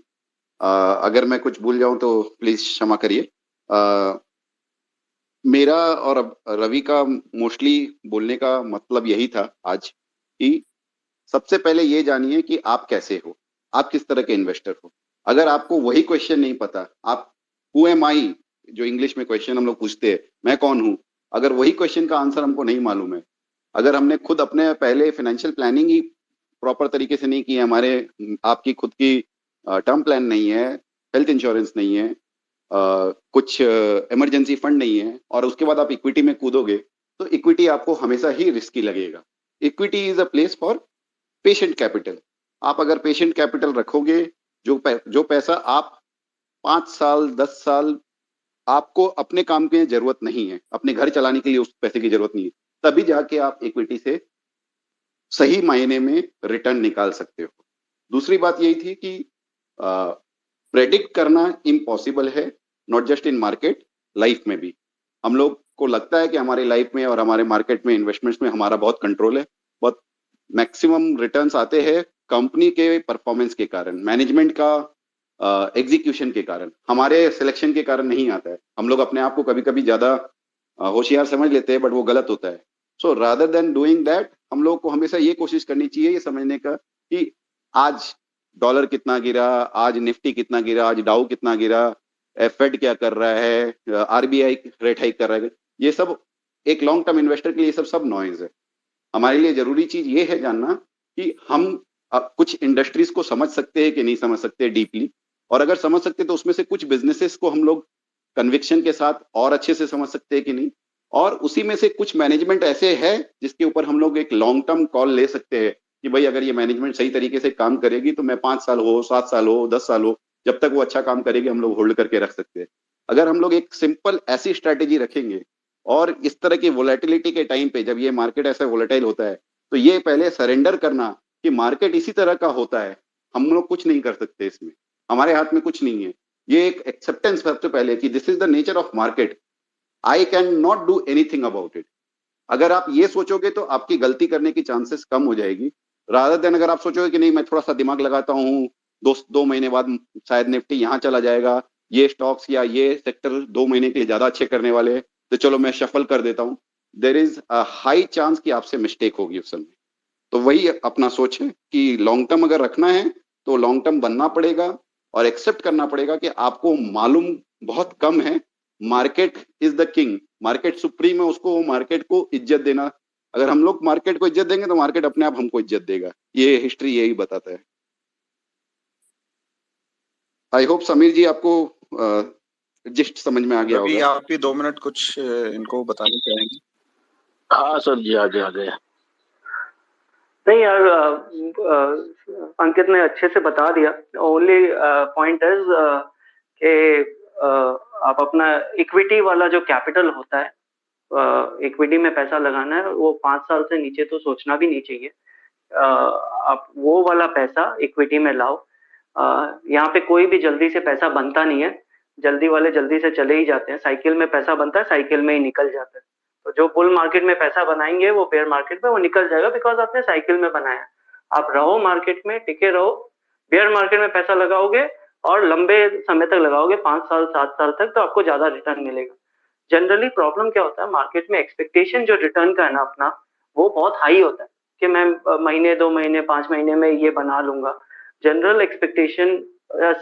अगर मैं कुछ भूल जाऊं तो प्लीज क्षमा करिए। मेरा और रवि का मोस्टली बोलने का मतलब यही था आज, कि सबसे पहले ये जानिए कि आप कैसे हो, आप किस तरह के इन्वेस्टर हो। अगर आपको वही क्वेश्चन नहीं पता, आप हु एम आई, जो इंग्लिश में क्वेश्चन हम लोग पूछते हैं, मैं कौन हूं, अगर वही क्वेश्चन का आंसर हमको नहीं मालूम है, अगर हमने खुद अपने पहले फाइनेंशियल प्लानिंग ही प्रॉपर तरीके से नहीं की है, हमारे आपकी खुद की टर्म प्लान नहीं है, हेल्थ इंश्योरेंस नहीं है, कुछ इमरजेंसी फंड नहीं है, और उसके बाद आप इक्विटी में कूदोगे, तो इक्विटी आपको हमेशा ही रिस्की लगेगा। Equity is a place for patient capital. आप अगर पेशेंट कैपिटल रखोगे, जो पैसा आप 5 साल 10 साल आपको अपने काम की जरूरत नहीं है, अपने घर चलाने के लिए उस पैसे की जरूरत नहीं है, तभी जाके आप इक्विटी से सही मायने में रिटर्न निकाल सकते हो। दूसरी बात यही थी कि प्रेडिक्ट करना इम्पॉसिबल है, not just in market, life में भी। हम लोग को लगता है कि हमारी लाइफ में और हमारे मार्केट में, इन्वेस्टमेंट्स में हमारा बहुत कंट्रोल है, बहुत मैक्सिमम रिटर्न्स आते हैं कंपनी के परफॉर्मेंस के कारण, मैनेजमेंट का एग्जीक्यूशन के कारण, हमारे सिलेक्शन के कारण नहीं आता है। हम लोग अपने आप को कभी कभी ज्यादा होशियार समझ लेते हैं, बट वो गलत होता है। So rather than doing that, हम लोग को हमेशा ये कोशिश करनी चाहिए, ये समझने का कि आज डॉलर कितना गिरा, आज निफ्टी कितना गिरा, आज डाउ कितना गिरा, फेड क्या कर रहा है, आरबीआई रेट हाइक कर रहा है, ये सब एक लॉन्ग टर्म इन्वेस्टर के लिए सब नॉइज है। हमारे लिए जरूरी चीज ये है जानना कि हम कुछ इंडस्ट्रीज को समझ सकते हैं कि नहीं समझ सकते डीपली, और अगर समझ सकते तो उसमें से कुछ बिजनेसेस को हम लोग कन्विक्शन के साथ और अच्छे से समझ सकते हैं कि नहीं, और उसी में से कुछ मैनेजमेंट ऐसे है जिसके ऊपर हम लोग एक लॉन्ग टर्म कॉल ले सकते हैं कि भाई अगर ये मैनेजमेंट सही तरीके से काम करेगी तो मैं 5 साल हो, 7 साल हो, 10 साल हो, जब तक वो अच्छा काम करेगी हम लोग होल्ड करके रख सकते हैं। अगर हम लोग एक सिंपल ऐसी स्ट्रैटेजी रखेंगे, और इस तरह की वोलेटिलिटी के टाइम पे जब ये मार्केट ऐसा वोलेटाइल होता है, तो ये पहले सरेंडर करना कि मार्केट इसी तरह का होता है, हम लोग कुछ नहीं कर सकते, इसमें हमारे हाथ में कुछ नहीं है। ये एक एक्सेप्टेंस सबसे पहले कि this is the nature of market, I can not do anything about it. अगर आप ये सोचोगे तो आपकी गलती करने की चांसेस कम हो जाएगी, रादर देन अगर आप सोचोगे कि नहीं मैं थोड़ा सा दिमाग लगाता हूँ, दो महीने बाद शायद निफ्टी यहाँ चला जाएगा, ये स्टॉक्स या ये सेक्टर 2 महीने के लिए ज्यादा अच्छे करने वाले हैं, तो चलो मैं शफल कर देता हूँ। There is a high chance कि आपसे मिस्टेक होगी उस समय। तो वही अपना सोच है कि लॉन्ग टर्म अगर रखना है तो लॉन्ग टर्म बनना पड़ेगा और एक्सेप्ट करना पड़ेगा कि आपको मालूम बहुत कम है, market is the king, market supreme है, उसको मार्केट को इज्जत देना। अगर हम लोग मार्केट को इज्जत देंगे तो मार्केट अपने आप हमको इज्जत देगा, ये हिस्ट्री यही बताता है। आई होप समीर जी आपको जिस्ट समझ में आ गया रवि, होगा। आप भी 2 मिनट कुछ इनको बताना चाहेंगे? हाँ सर जी, आ गए। नहीं यार, अंकित ने अच्छे से बता दिया। ओनली पॉइंट इज कि आप अपना इक्विटी वाला जो कैपिटल होता है, इक्विटी में पैसा लगाना है, वो 5 साल से नीचे तो सोचना भी नहीं चाहिए। आप वो वाला पैसा इक्विटी में लाओ। यहाँ पे कोई भी जल्दी से पैसा बनता नहीं है, जल्दी वाले जल्दी से चले ही जाते हैं। साइकिल में पैसा बनता है, साइकिल में ही निकल जाता है। तो जो बुल मार्केट में पैसा बनाएंगे वो बेयर मार्केट में वो निकल जाएगा, बिकॉज आपने साइकिल में बनाया। आप रहो मार्केट में, टिके रहो। बेयर मार्केट में पैसा लगाओगे और लंबे समय तक लगाओगे, 5 साल 7 साल तक, तो आपको ज्यादा रिटर्न मिलेगा। जनरली प्रॉब्लम क्या होता है मार्केट में, एक्सपेक्टेशन जो रिटर्न का है ना अपना, वो बहुत हाई होता है कि मैं महीने 2 महीने 5 महीने में ये बना लूंगा। General expectation,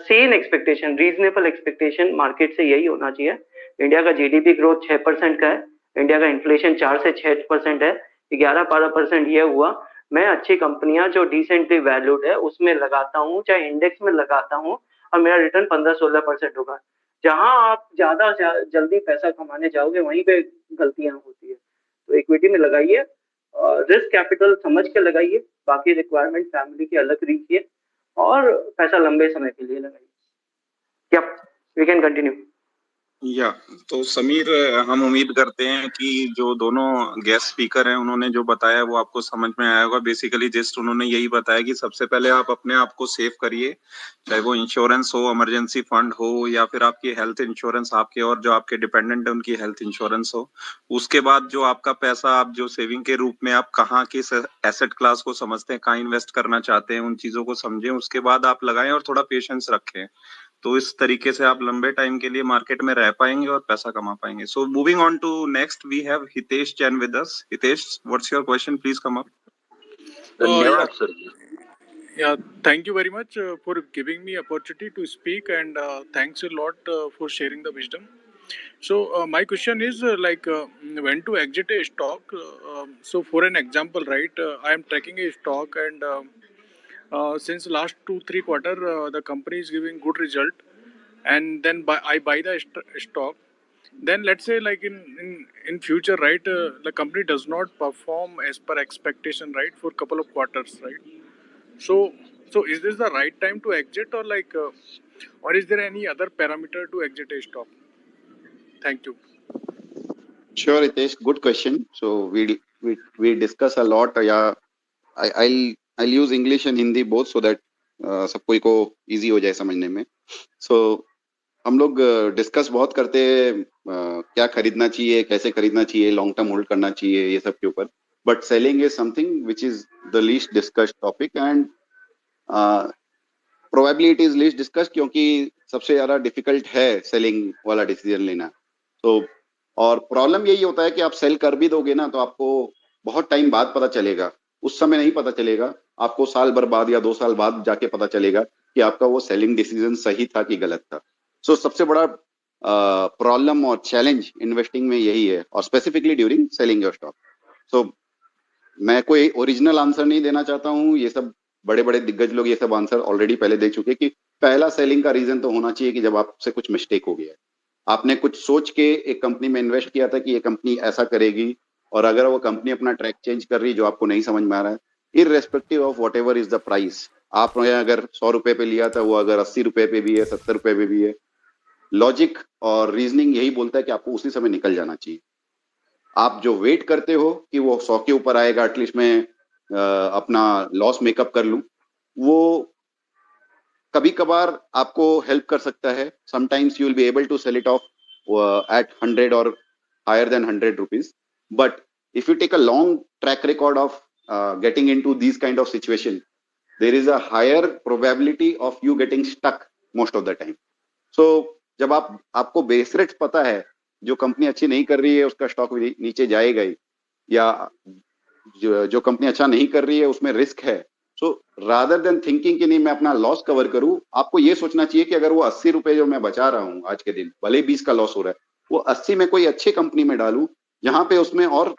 same expectation, reasonable expectation market से यही होना चाहिए। इंडिया का जीडीपी ग्रोथ 6% का है, इंडिया का इन्फ्लेशन 4 से 6% है, 11-12% ये हुआ। मैं अच्छी कंपनियां जो डिसेंटली वैल्यूड है उसमें लगाता हूँ, चाहे इंडेक्स में लगाता हूँ, और मेरा रिटर्न 15-16% होगा। जहां आप ज्यादा जल्दी पैसा कमाने जाओगे वहीं पे गलतियां होती है। तो इक्विटी में लगाइए, रिस्क कैपिटल समझ के लगाइए, बाकी रिक्वायरमेंट फैमिली की अलग रखिए, और पैसा लंबे समय के लिए लगाइए। Yup, we can continue. या तो समीर, हम उम्मीद करते हैं कि जो दोनों गेस्ट स्पीकर हैं उन्होंने जो बताया वो आपको समझ में आया होगा। बेसिकली जस्ट उन्होंने यही बताया कि सबसे पहले आप अपने आप को सेव करिए, चाहे वो इंश्योरेंस हो, इमरजेंसी फंड हो, या फिर आपकी हेल्थ इंश्योरेंस, आपके और जो आपके डिपेंडेंट है उनकी हेल्थ इंश्योरेंस हो। उसके बाद जो आपका पैसा आप जो सेविंग के रूप में आप कहाँ किस एसेट क्लास को समझते हैं, कहाँ इन्वेस्ट करना चाहते हैं, उन चीजों को समझें, उसके बाद आप लगाएं और थोड़ा पेशेंस रखें। तो इस तरीके से आप लंबे टाइम के लिए मार्केट में रह पाएंगे और पैसा कमा पाएंगे। So moving on to next, we have Hitesh Jain with us. Hitesh, what's your question? Please come up. धन्यवाद sir ji. Yeah, thank you very much for giving me opportunity to speak, and thanks a lot for sharing the wisdom. So my question is when to exit a stock. So for an example, right, I am tracking a stock, and since last 2-3 quarter the company is giving good result, and then I buy the stock. Then let's say like in future, right, the company does not perform as per expectation, right, for couple of quarters, right? So is this the right time to exit, or is there any other parameter to exit a stock? Thank you. Sure, Hitesh, good question. So we discuss a lot. Yeah, I'll use English and Hindi both so that सबको को easy हो जाए समझने में. So हम लोग discuss बहुत करते हैं क्या खरीदना चाहिए, कैसे खरीदना चाहिए, लॉन्ग टर्म होल्ड करना चाहिए, ये सब के ऊपर. But selling is something which is the least discussed topic, and probably it is least discussed क्योंकि सबसे ज्यादा डिफिकल्ट है सेलिंग वाला डिसीजन लेना. तो और प्रॉब्लम यही होता है कि आप सेल कर भी दोगे ना तो आपको बहुत टाइम बाद पता चलेगा, उस समय नहीं पता चलेगा, आपको साल भर बाद या 2 साल बाद जाके पता चलेगा कि आपका वो सेलिंग डिसीजन सही था कि गलत था. सो सबसे बड़ा प्रॉब्लम और चैलेंज इन्वेस्टिंग में यही है, और specifically during selling your stock. So मैं कोई ओरिजिनल आंसर नहीं देना चाहता हूँ, ये सब बड़े बड़े दिग्गज लोग ये सब आंसर ऑलरेडी पहले दे चुके कि पहला सेलिंग का रीजन तो होना चाहिए कि जब आपसे कुछ मिस्टेक हो गया है, आपने कुछ सोच के एक कंपनी में इन्वेस्ट किया था कि ये कंपनी ऐसा करेगी, और अगर वो कंपनी अपना ट्रैक चेंज कर रही जो आपको नहीं समझ में आ रहा है, irrespective of what ever is the price, आपने अगर 100 रुपए पे लिया था वो अगर 80 रुपए पे भी है, 70 रुपए पे भी है, लॉजिक और रीजनिंग यही बोलता है कि आपको उसी समय निकल जाना चाहिए. आप जो वेट करते हो कि वो 100 के ऊपर आएगा एटलीस्ट मैं अपना लॉस मेकअप कर लूं, वो कभी कभार आपको हेल्प कर सकता है. Sometimes you will be able to sell it off at 100 और higher than 100 rupees. But if you take a long track record of getting into this kind of situation, there is a higher probability of you getting stuck most of the time. So जब आपको base rate पता है, जो company अच्छी नहीं कर रही है उसका स्टॉक नीचे जाएगा ही, या जो कंपनी अच्छा नहीं कर रही है उसमें रिस्क है, सो रादर देन थिंकिंग कि नहीं मैं अपना लॉस कवर करूं, आपको ये सोचना चाहिए कि अगर वो 80 रुपए जो मैं बचा रहा हूं आज के दिन, भले 20 का लॉस हो रहा है, वो 80 में कोई अच्छी कंपनी में डालूं जहां पे उसमें और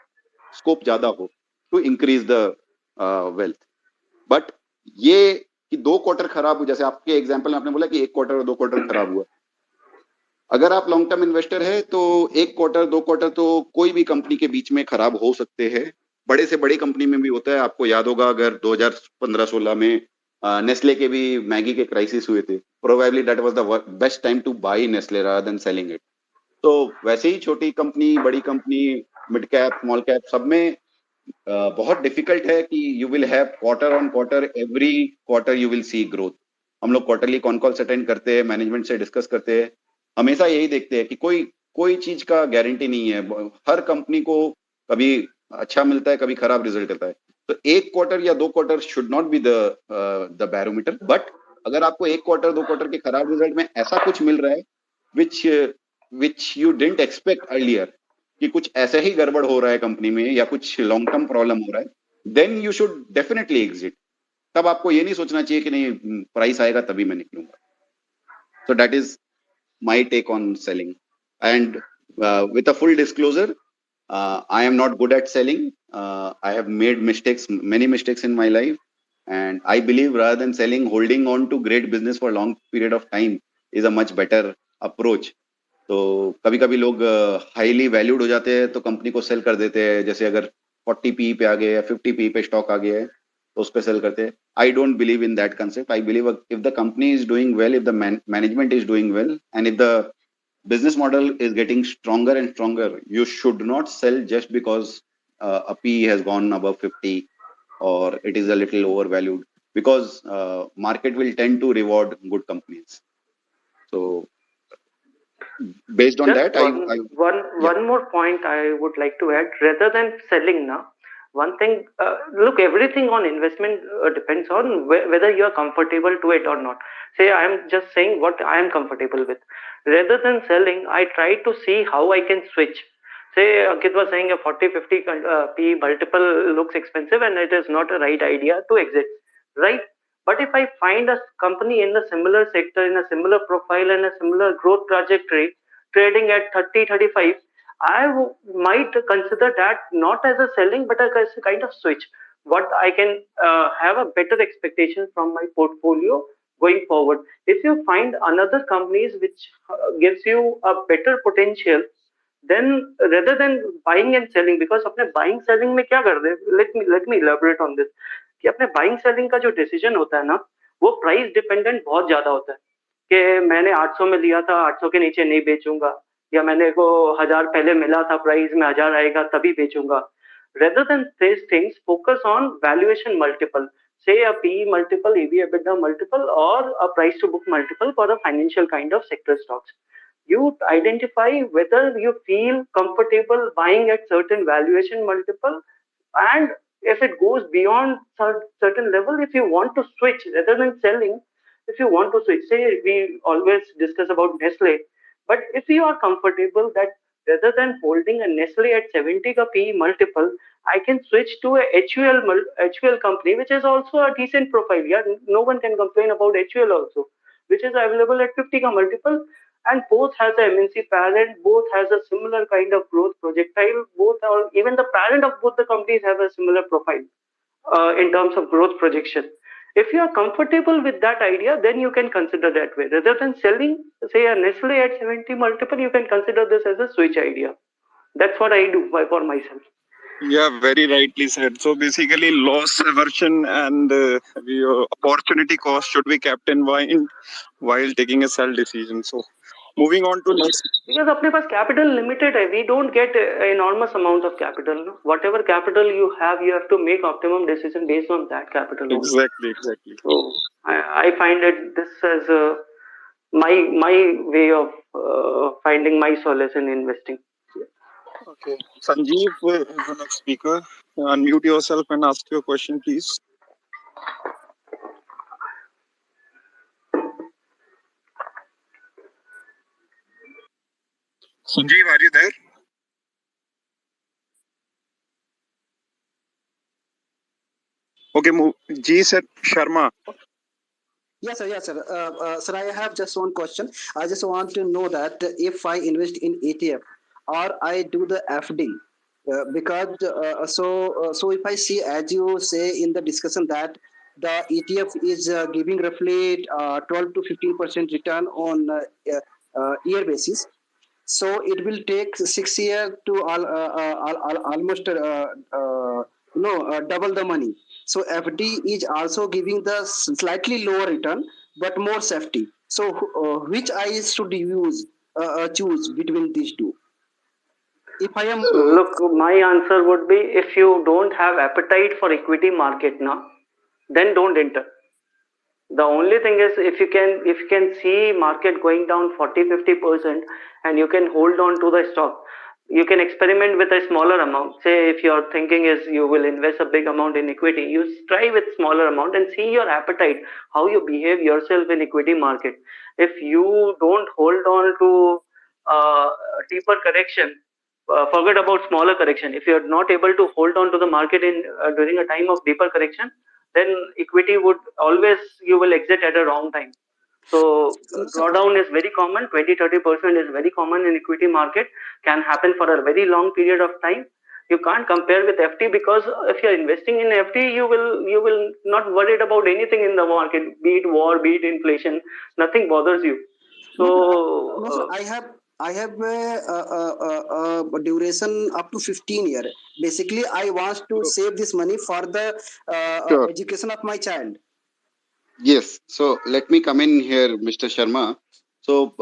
स्कोप ज्यादा हो to increase the wealth. But ये कि 2 क्वार्टर खराब हुआ, जैसे आपके एग्जांपल में आपने बोला कि 1 क्वार्टर और 2 क्वार्टर खराब हुआ, अगर आप लॉन्ग टर्म इन्वेस्टर है तो 1 क्वार्टर 2 क्वार्टर तो कोई भी कंपनी के बीच में खराब हो सकते हैं, बड़े से बड़ी कंपनी में भी होता है. आपको याद होगा अगर 2015-16 में नेस्ले के भी मैगी के क्राइसिस हुए थे, probably that was the best time to buy Nestle rather than selling it. तो वैसे ही छोटी कंपनी, बड़ी company, mid cap, small cap, सब में बहुत डिफिकल्ट है कि you will have quarter on quarter, every quarter you will see growth. हम लोग क्वार्टरली कॉन कॉल्स अटेंड करते हैं, मैनेजमेंट से डिस्कस करते हैं, हमेशा यही देखते हैं कि कोई चीज का गारंटी नहीं है. हर कंपनी को कभी अच्छा मिलता है, कभी खराब रिजल्ट आता है. तो 1 क्वार्टर या 2 quarter should not be the barometer. But अगर आपको 1 क्वार्टर 2 क्वार्टर के खराब रिजल्ट में ऐसा कुछ मिल रहा है which you didn't expect earlier, कि कुछ ऐसे ही गड़बड़ हो रहा है कंपनी में या कुछ लॉन्ग टर्म प्रॉब्लम हो रहा है, then you should definitely exit. तब आपको ये नहीं सोचना चाहिए कि नहीं प्राइस आएगा तभी मैं निकलूंगा. So that is my take on selling. And with a full disclosure, I am not good at selling. I have made many mistakes in my life, and I believe rather than selling, holding on to great business for a long period of time is a much better approach. तो कभी कभी लोग highly valued हो जाते हैं तो company को cell कर देते हैं, जैसे अगर 40 पी पे आ गया या 50 पी पे स्टॉक आ गया है तो उस पे सेल करते हैं. I don't believe in that concept. I believe if the company is doing well, if the management is doing well, and if the business model is getting stronger and stronger, you should not sell just because a P has gone above 50 or it is a little overvalued, because market will tend to reward good companies. So based on Just that, one more point I would like to add. Rather than selling now, one thing, look, everything on investment depends on whether you are comfortable to it or not. Say I am just saying what I am comfortable with. Rather than selling, I try to see how I can switch. Say Ankit was saying a 40-50 P multiple looks expensive and it is not a right idea to exit, right? But if I find a company in a similar sector, in a similar profile, and a similar growth trajectory, trading at 30, 35, might consider that not as a selling, but as a kind of switch. What I can have a better expectation from my portfolio going forward. If you find another companies which gives you a better potential, then rather than buying and selling, because अपने buying selling में क्या करते हैं, let me elaborate on this, कि अपने buying selling का जो decision होता है ना, वो प्राइस डिपेंडेंट बहुत ज्यादा होता है, कि मैंने 800 में लिया था, 800 के नीचे नहीं बेचूंगा, या मैंने को 1000 पहले मिला था प्राइस में, 1000 आएगा तभी बेचूंगा. Rather than these things, focus on valuation multiple, say a PE multiple, EV/EBITDA multiple, or a price to book multiple for the financial kind of sector stocks. You identify whether you feel comfortable buying at certain valuation multiple, and if it goes beyond certain level, if you want to switch rather than selling, if you want to switch, say we always discuss about Nestle, but if you are comfortable that rather than holding a Nestle at 70 ka PE multiple, I can switch to a HUL company which is also a decent profile. Yeah, no one can complain about HUL also, which is available at 50 ka multiple, and both has a MNC parent, both has a similar kind of growth projectile, both are, even the parent of both the companies have a similar profile in terms of growth projection. If you are comfortable with that idea, then you can consider that way. Rather than selling, say a Nestle at 70 multiple, you can consider this as a switch idea. That's what I do for myself. Yeah, very rightly said. So basically, loss aversion and opportunity cost should be kept in mind while taking a sell decision. So moving on to next. Because अपने पास capital limited है, we don't get enormous amount of capital. No? Whatever capital you have to make optimum decision based on that capital. Exactly. So I find it this as my way of finding my solace in investing. Okay, Sanjeev is the next speaker. Unmute yourself and ask your question, please. Sanjeev, are you there? Okay, G said Sharma. Yes, sir. Yes, sir. Sir, I have just one question. I just want to know that if I invest in ETF or I do the FD, so if I see, as you say in the discussion, that the ETF is giving roughly 12 to 15% return on year basis. So it will take 6 years to almost double the money. So FD is also giving the slightly lower return but more safety. So which I should choose between these two? If I am Look, my answer would be, if you don't have appetite for equity market now, then don't enter. The only thing is, if you can see market going down 40-50% and you can hold on to the stock, you can experiment with a smaller amount. Say if your thinking is you will invest a big amount in equity, you try with smaller amount and see your appetite, how you behave yourself in equity market. If you don't hold on to deeper correction, forget about smaller correction. If you're not able to hold on to the market in during a time of deeper correction, then equity would always, you will exit at a wrong time. So drawdown is very common. 20-30% is very common in equity market, can happen for a very long period of time. You can't compare with FD, because if you're investing in FD, you will not worried about anything in the market, be it war, be it inflation, nothing bothers you. So no, sir, I have a duration up to 15 years. Basically, I want to save this money for the Sure. education of my child. Yes. So let me come in here, Mr. Sharma. So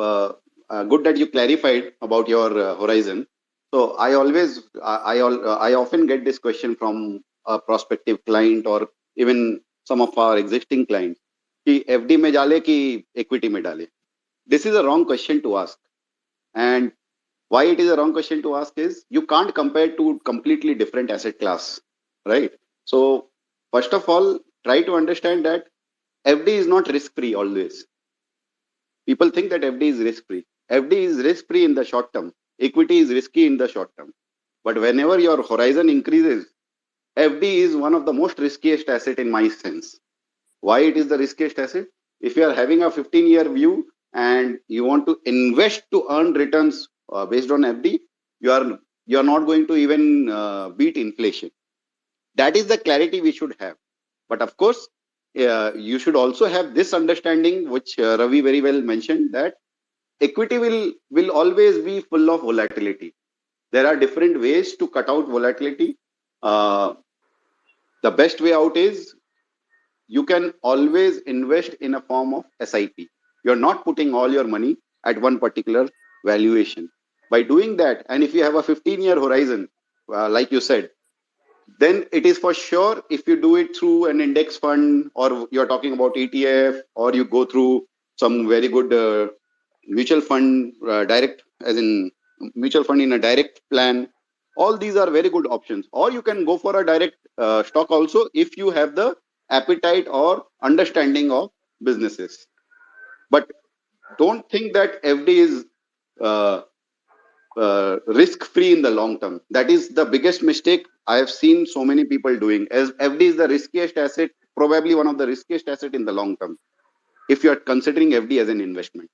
good that you clarified about your horizon. So I often get this question from a prospective client or even some of our existing clients कि FD में डाले कि equity में डाले. This is a wrong question to ask. And why it is a wrong question to ask is you can't compare two completely different asset class, right? So first of all, try to understand that FD is not risk free always. People think that FD is risk free. FD is risk free in the short term. Equity is risky in the short term. But whenever your horizon increases, FD is one of the most riskiest asset in my sense. Why it is the riskiest asset? If you are having a 15-year view and you want to invest to earn returns based on FD, you are not going to even beat inflation. That is the clarity we should have. But of course, you should also have this understanding, which Ravi very well mentioned, that equity will always be full of volatility. There are different ways to cut out volatility. The best way out is you can always invest in a form of SIP. You're not putting all your money at one particular valuation. By doing that, and if you have a 15-year horizon, like you said, then it is for sure, if you do it through an index fund, or you're talking about ETF, or you go through some very good mutual fund direct, as in mutual fund in a direct plan, all these are very good options. Or you can go for a direct stock also, if you have the appetite or understanding of businesses. But don't think that FD is risk free in the long term. That is the biggest mistake I have seen so many people doing. As FD is the riskiest asset, probably one of the riskiest asset in the long term, if you are considering FD as an investment.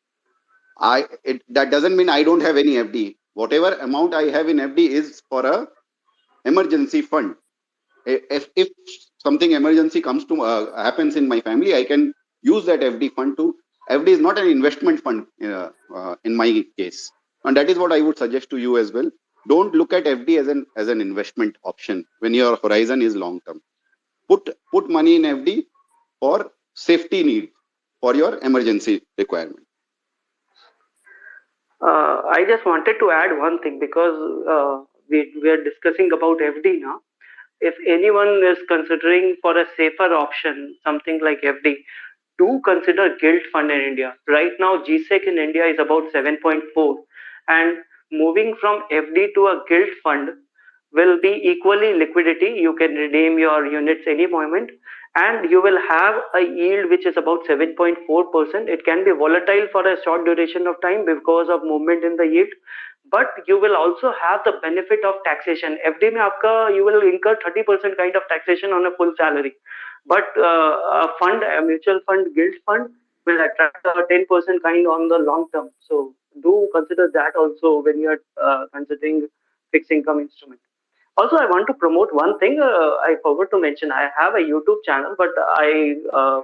That doesn't mean I don't have any FD. Whatever amount I have in FD is for a emergency fund. If something emergency comes to happens in my family, I can use that FD fund to. FD is not an investment fund in my case, and that is what I would suggest to you as well. Don't look at FD as an investment option when your horizon is long term. Put money in FD for safety need, for your emergency requirement. I just wanted to add one thing, because we are discussing about FD now. If anyone is considering for a safer option, something like FD, do consider gilt fund in India. Right now, GSEC in India is about 7.4, and moving from FD to a gilt fund will be equally liquidity. You can redeem your units any moment, and you will have a yield which is about 7.4%. It can be volatile for a short duration of time because of movement in the yield, but you will also have the benefit of taxation. FD में आपका you will incur 30% kind of taxation on a full salary, but a fund, a mutual fund, gilt fund will attract a 10% kind on the long term. So do consider that also when you are considering fixed income instrument. Also, I want to promote one thing. I forgot to mention. I have a YouTube channel, but I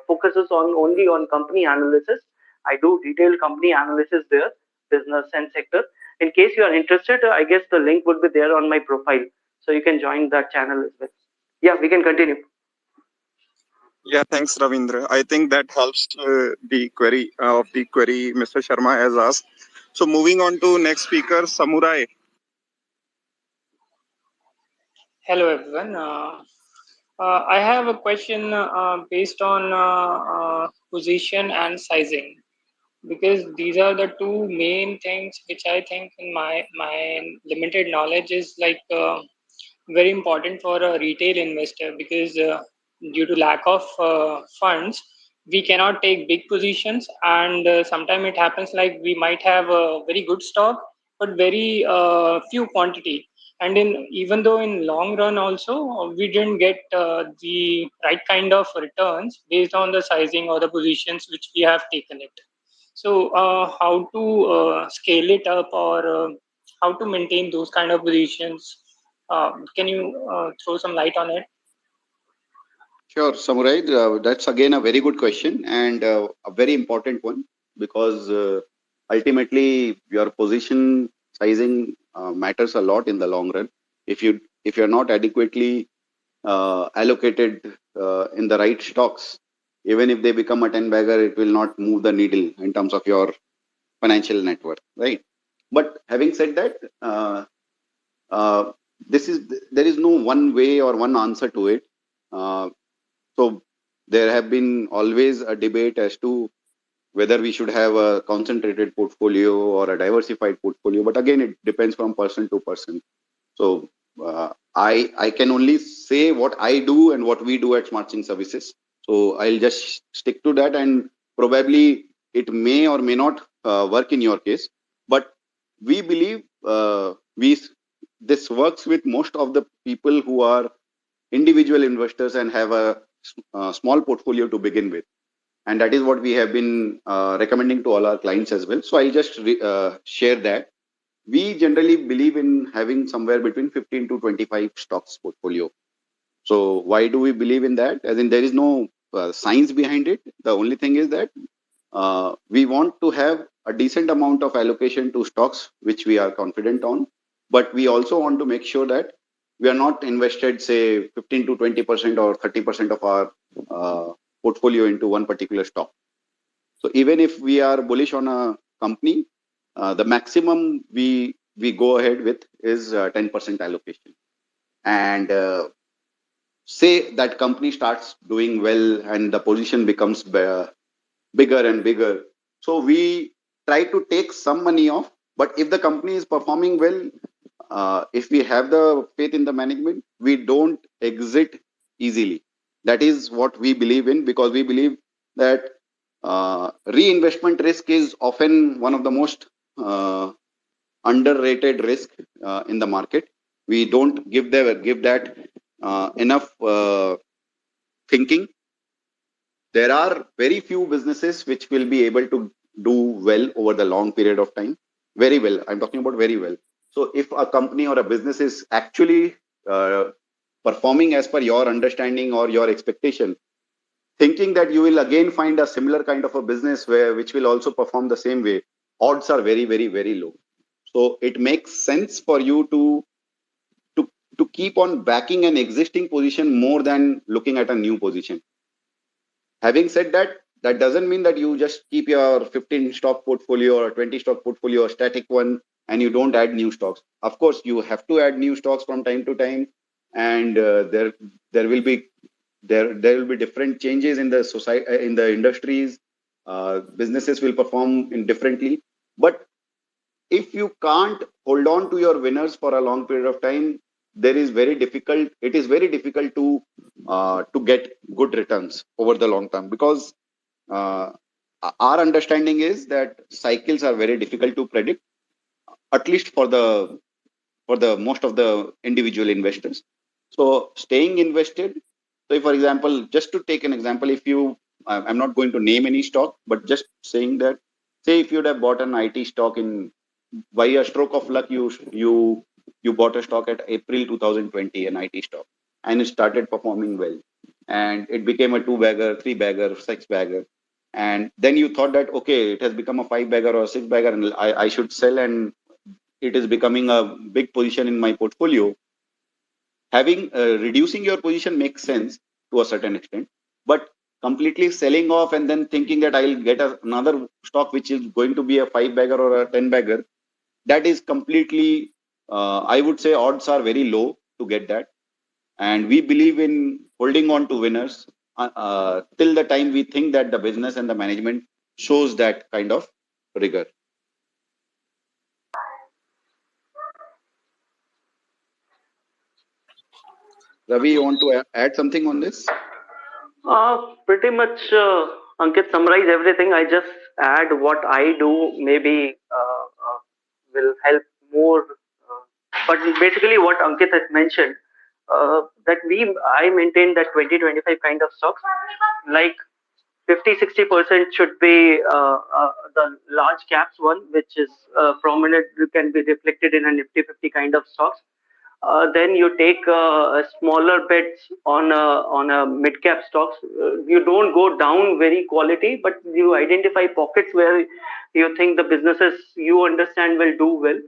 focuses on only on company analysis. I do detailed company analysis there, business and sector. In case you are interested, I guess the link would be there on my profile, so you can join that channel as well. Yeah, we can continue. Yeah, thanks, Ravindra. I think that helps the query Mr. Sharma has asked. So moving on to next speaker, Samurai. Hello, everyone. I have a question based on position and sizing, because these are the two main things which I think in my limited knowledge is like very important for a retail investor, because due to lack of funds we cannot take big positions, and sometimes it happens like we might have a very good stock but very few quantity, and in even though in long run also we didn't get the right kind of returns based on the sizing or the positions which we have taken it. So how to scale it up, or how to maintain those kind of positions? Can you throw some light on it? Sure, Samurai. That's again a very good question, and a very important one, because ultimately your position sizing matters a lot in the long run. If you're not adequately allocated in the right stocks, even if they become a 10 bagger, it will not move the needle in terms of your financial net worth, right? But having said that, uh, there is no one way or one answer to it. So there have been always a debate as to whether we should have a concentrated portfolio or a diversified portfolio. But again, it depends from person to person. So I can only say what I do and what we do at SmartSync Services. So I'll just stick to that, and probably it may or may not work in your case. But we believe this works with most of the people who are individual investors and have a small portfolio to begin with, and that is what we have been recommending to all our clients as well. So I'll just share that we generally believe in having somewhere between 15 to 25 stocks portfolio. So why do we believe in that? As in, there is no science behind it. The only thing is that we want to have a decent amount of allocation to stocks which we are confident on, but we also want to make sure that we are not invested, say, 15 to 20% or 30% of our portfolio into one particular stock. So even if we are bullish on a company, the maximum we go ahead with is 10% allocation. And say that company starts doing well and the position becomes bigger and bigger. So we try to take some money off. But if the company is performing well, if we have the faith in the management, we don't exit easily. That is what we believe in, because we believe that reinvestment risk is often one of the most underrated risk in the market. We don't give that enough thinking. There are very few businesses which will be able to do well over the long period of time. Very well. I'm talking about very well. So if a company or a business is actually performing as per your understanding or your expectation, thinking that you will again find a similar kind of a business which will also perform the same way, odds are very, very, very low. So it makes sense for you to keep on backing an existing position more than looking at a new position. Having said that, that doesn't mean that you just keep your 15 stock portfolio or 20 stock portfolio, a static one, and you don't add new stocks. Of course, you have to add new stocks from time to time, and there will be different changes in the society, in the industries. Businesses will perform in differently. But if you can't hold on to your winners for a long period of time, it is very difficult to get good returns over the long term, because our understanding is that cycles are very difficult to predict. at least for the most of the individual investors. So staying invested. So if, for example, just to take an example, if you, I'm not going to name any stock, but just saying that, say if you'd have bought an IT stock by a stroke of luck, you bought a stock at April 2020, an IT stock, and it started performing well, and it became a 2-bagger, 3-bagger, 6-bagger, and then you thought that okay, it has become a 5-bagger or a 6-bagger, and I should sell, and it is becoming a big position in my portfolio. Having reducing your position makes sense to a certain extent, but completely selling off and then thinking that I'll get another stock which is going to be a 5-bagger or a 10-bagger, that is completely, I would say odds are very low to get that. And we believe in holding on to winners till the time we think that the business and the management shows that kind of rigor. Ravi, you want to add something on this? Pretty much, Ankit summarized everything. I just add what I do, maybe will help more. But basically, what Ankit has mentioned, that I maintain that 20-25 kind of stocks, like 50-60% should be the large caps one, which is prominent, can be reflected in a Nifty 50 kind of stocks. Then you take smaller bets on a mid cap stocks. You don't go down very quality, but you identify pockets where you think the businesses you understand will do well.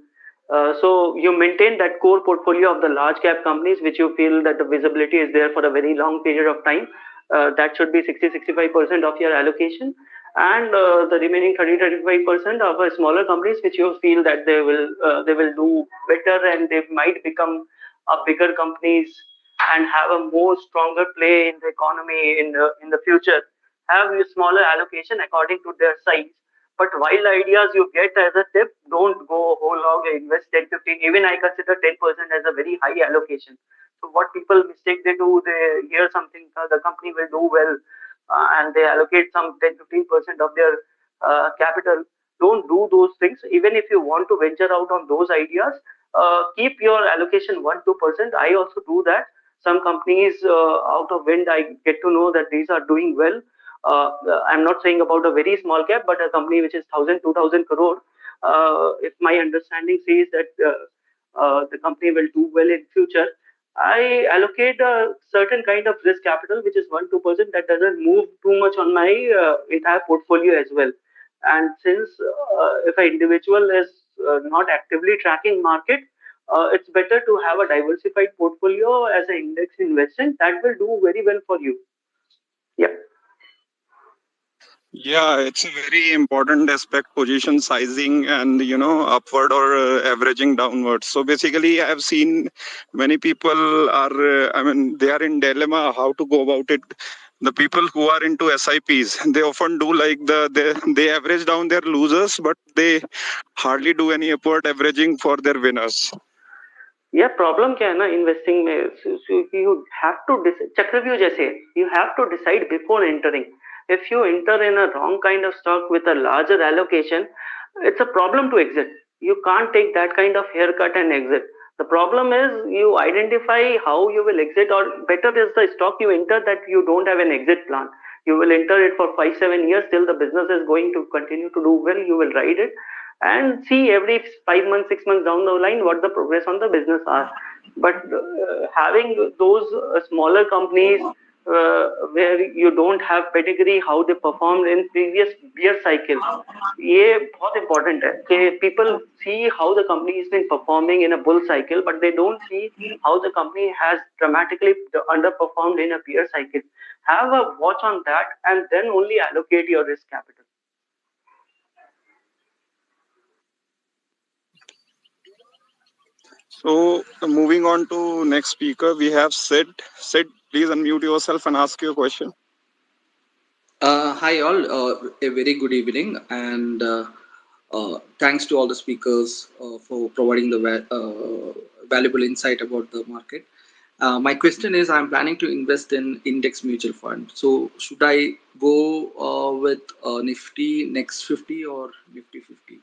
So you maintain that core portfolio of the large cap companies, which you feel that the visibility is there for a very long period of time. That should be 60-65% of your allocation, and the remaining 30-35% of smaller companies which you feel that they will do better and they might become bigger companies and have a more stronger play in the economy in the future. Have a smaller allocation according to their size. But wild ideas you get as a tip, don't go whole hog, invest 10-15. Even I consider 10% as a very high allocation. So what people mistake they do, they hear something, the company will do well, and they allocate some 10-15% of their capital. Don't do those things. Even if you want to venture out on those ideas, keep your allocation 1-2%. I also do that. Some companies out of wind, I get to know that these are doing well. I'm not saying about a very small cap, but a company which is 1,000-2,000 crore. If my understanding says that the company will do well in future, I allocate a certain kind of risk capital, which is 1-2%, that doesn't move too much on my entire portfolio as well. And since if an individual is not actively tracking market, it's better to have a diversified portfolio as an index investment that will do very well for you. Yeah. Yeah, it's a very important aspect, position sizing and, upward or averaging downwards. So basically, I've seen many people are, they are in dilemma how to go about it. The people who are into SIPs, they often do like they average down their losers, but they hardly do any upward averaging for their winners. Yeah, problem क्या है ना investing में, so you have to decide, चक्रव्यूह जैसे, you have to decide before entering. If you enter in a wrong kind of stock with a larger allocation, it's a problem to exit. You can't take that kind of haircut and exit. The problem is you identify how you will exit, or better is the stock you enter that you don't have an exit plan. You will enter it for 5-7 years till the business is going to continue to do well. You will ride it and see every 5 months, 6 months down the line what the progress on the business are. But having those smaller companies where you don't have pedigree, how they performed in previous bear cycle, ये बहुत important है कि people see how the company has been performing in a bull cycle, but they don't see how the company has dramatically underperformed in a bear cycle. Have a watch on that and then only allocate your risk capital. So moving on to next speaker, we have Sid. Sid, please unmute yourself and ask your question. Hi all, a very good evening, and thanks to all the speakers for providing the valuable insight about the market. My question is, I'm planning to invest in index mutual fund. So should I go with Nifty Next 50 or Nifty 50?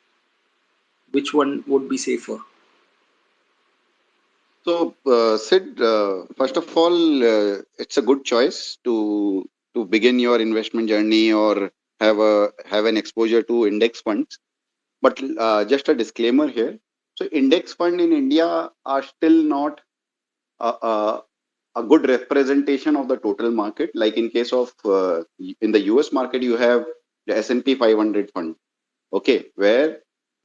Which one would be safer? So, Sid, first of all, it's a good choice to begin your investment journey or have an exposure to index funds. But just a disclaimer here. So, index fund in India are still not a, a, a good representation of the total market. Like in case of in the US market, you have the S&P 500 fund. Okay, where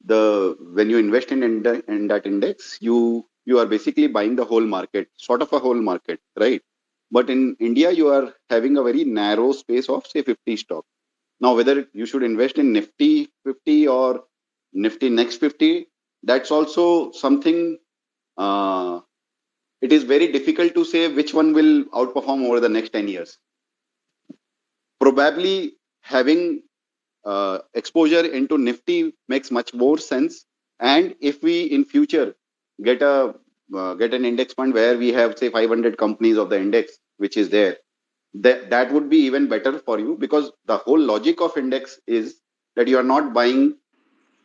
the when you invest in that index, you are basically buying the whole market, sort of a whole market, right? But in India, you are having a very narrow space of say 50 stocks. Now, whether you should invest in Nifty 50 or Nifty next 50, that's also something. It is very difficult to say which one will outperform over the next 10 years. Probably having exposure into Nifty makes much more sense. And if we in future get get an index fund where we have say 500 companies of the index, which is there, that would be even better for you, because the whole logic of index is that you are not buying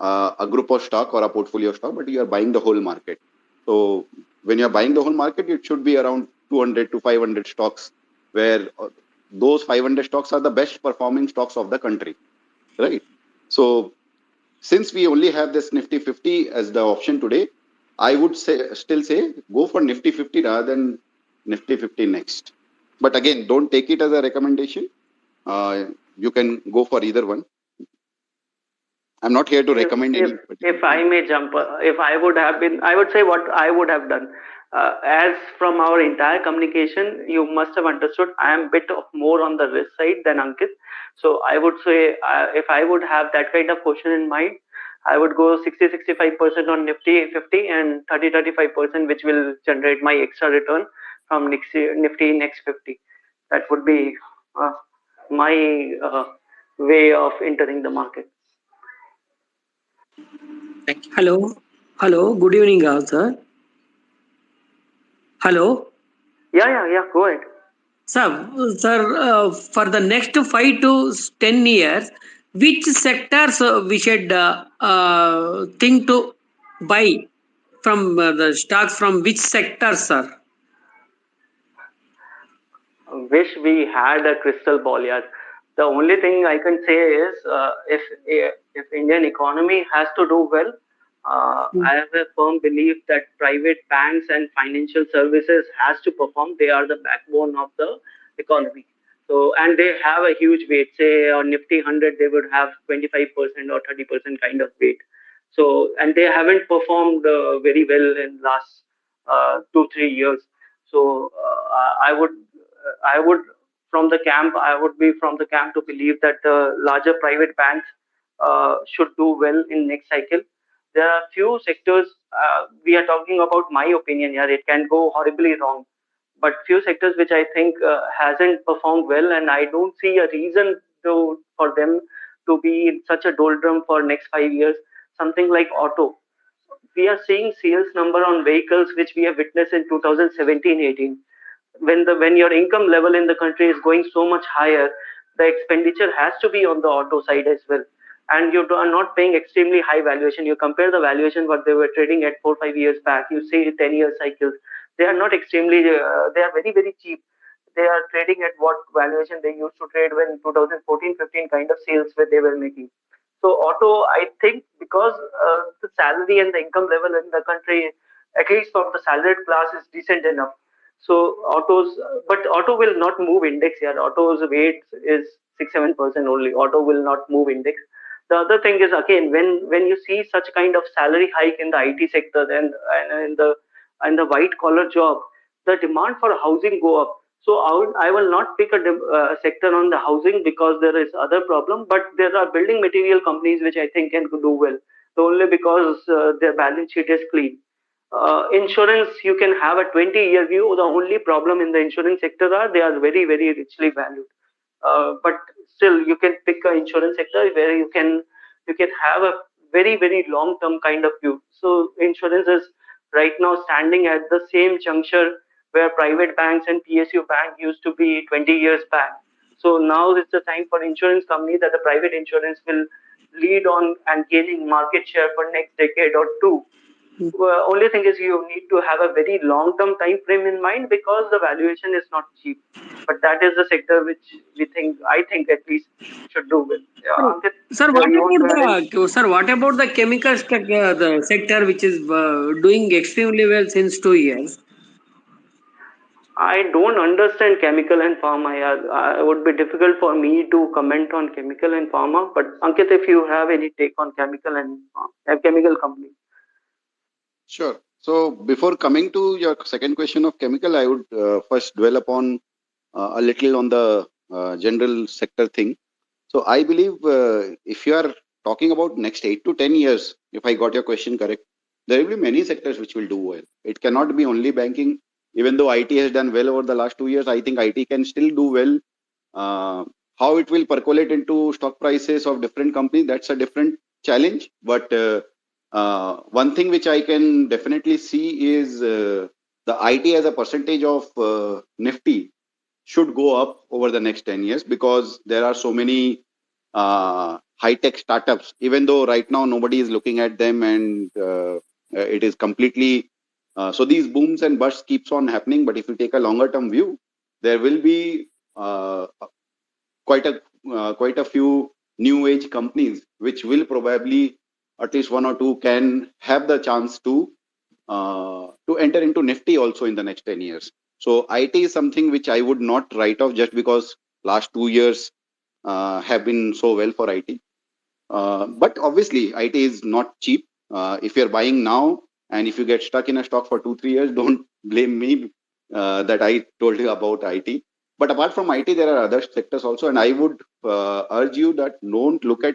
a group of stock or a portfolio of stock, but you are buying the whole market. So when you are buying the whole market, it should be around 200 to 500 stocks, where those 500 stocks are the best performing stocks of the country, right? So since we only have this Nifty 50 as the option today, I would still say go for Nifty 50 rather than Nifty 50 next. But again, don't take it as a recommendation. You can go for either one. I'm not here to recommend any particular. If I may jump, if I would have been, I would say what I would have done. As from our entire communication, you must have understood I am bit of more on the risk side than Ankit. So I would say if I would have that kind of question in mind, I would go 60-65% on Nifty 50 and 30-35%, which will generate my extra return from Nifty next 50. That would be my way of entering the market. Thank you. Hello. Good evening, all, sir. Hello. Yeah. Go ahead. Sir, for the next 5 to 10 years, which sectors we should think to buy from the stocks from which sectors, sir? Wish we had a crystal ball, yeah. The only thing I can say is if Indian economy has to do well, I have a firm belief that private banks and financial services has to perform. They are the backbone of the economy. So, and they have a huge weight. Say on Nifty 100, they would have 25% or 30% kind of weight. So, and they haven't performed very well in last 2-3 years. So, I would I would be from the camp to believe that the larger private banks should do well in next cycle. There are few sectors we are talking about. My opinion, yeah, it can go horribly wrong, but few sectors which I think hasn't performed well, and I don't see a reason for them to be in such a doldrum for next 5 years. Something like auto. We are seeing sales number on vehicles which we have witnessed in 2017-18. When your income level in the country is going so much higher, the expenditure has to be on the auto side as well, and are not paying extremely high valuation. You compare the valuation what they were trading at 4-5 years back, you see 10-year cycles, they are not extremely they are very very cheap. They are trading at what valuation they used to trade when 2014-15 kind of sales where they were making. So auto, I think, because the salary and the income level in the country, at least from the salaried class, is decent enough. So autos, but auto will not move index here. Auto's weight is 6-7% only. Auto will not move index. The other thing is, again, when you see such kind of salary hike in the IT sector and in the white collar job, the demand for housing go up. So I will not pick a sector on the housing because there is other problem, but there are building material companies which I think can do well, only because their balance sheet is clean. Insurance, you can have a 20-year view. The only problem in the insurance sector are they are very very richly valued. But still, you can pick an insurance sector where you can have a very very long term kind of view. So insurance is right now standing at the same juncture where private banks and PSU bank used to be 20 years back. So now it's the time for insurance company that the private insurance will lead on and gaining market share for next decade or two. Only thing is you need to have a very long term time frame in mind because the valuation is not cheap. But that is the sector which I think at least should do well. Yeah, Ankit, Sir, what you want to add anything? about what about the chemical the sector which is doing extremely well since 2 years? I don't understand chemical and pharma. Yeah, it would be difficult for me to comment on chemical and pharma. But Ankit, if you have any take on chemical and chemical companies. Sure. So before coming to your second question of chemical, I would first dwell upon a little on the general sector thing. So I believe if you are talking about next 8 to 10 years, if I got your question correct, there will be many sectors which will do well. It cannot be only banking. Even though IT has done well over the last 2 years, I think IT can still do well. How it will percolate into stock prices of different companies, that's a different challenge. But one thing which I can definitely see is the IT as a percentage of Nifty should go up over the next 10 years because there are so many high-tech startups, even though right now nobody is looking at them and it is completely so these booms and busts keeps on happening. But if you take a longer term view, there will be quite a few new age companies which will probably at least one or two can have the chance to enter into Nifty also in the next 10 years. So IT is something which I would not write off just because last 2 years have been so well for IT. But obviously, IT is not cheap. If you're buying now and if you get stuck in a stock for 2, 3 years, don't blame me that I told you about IT. But apart from IT, there are other sectors also, and I would urge you that don't look at.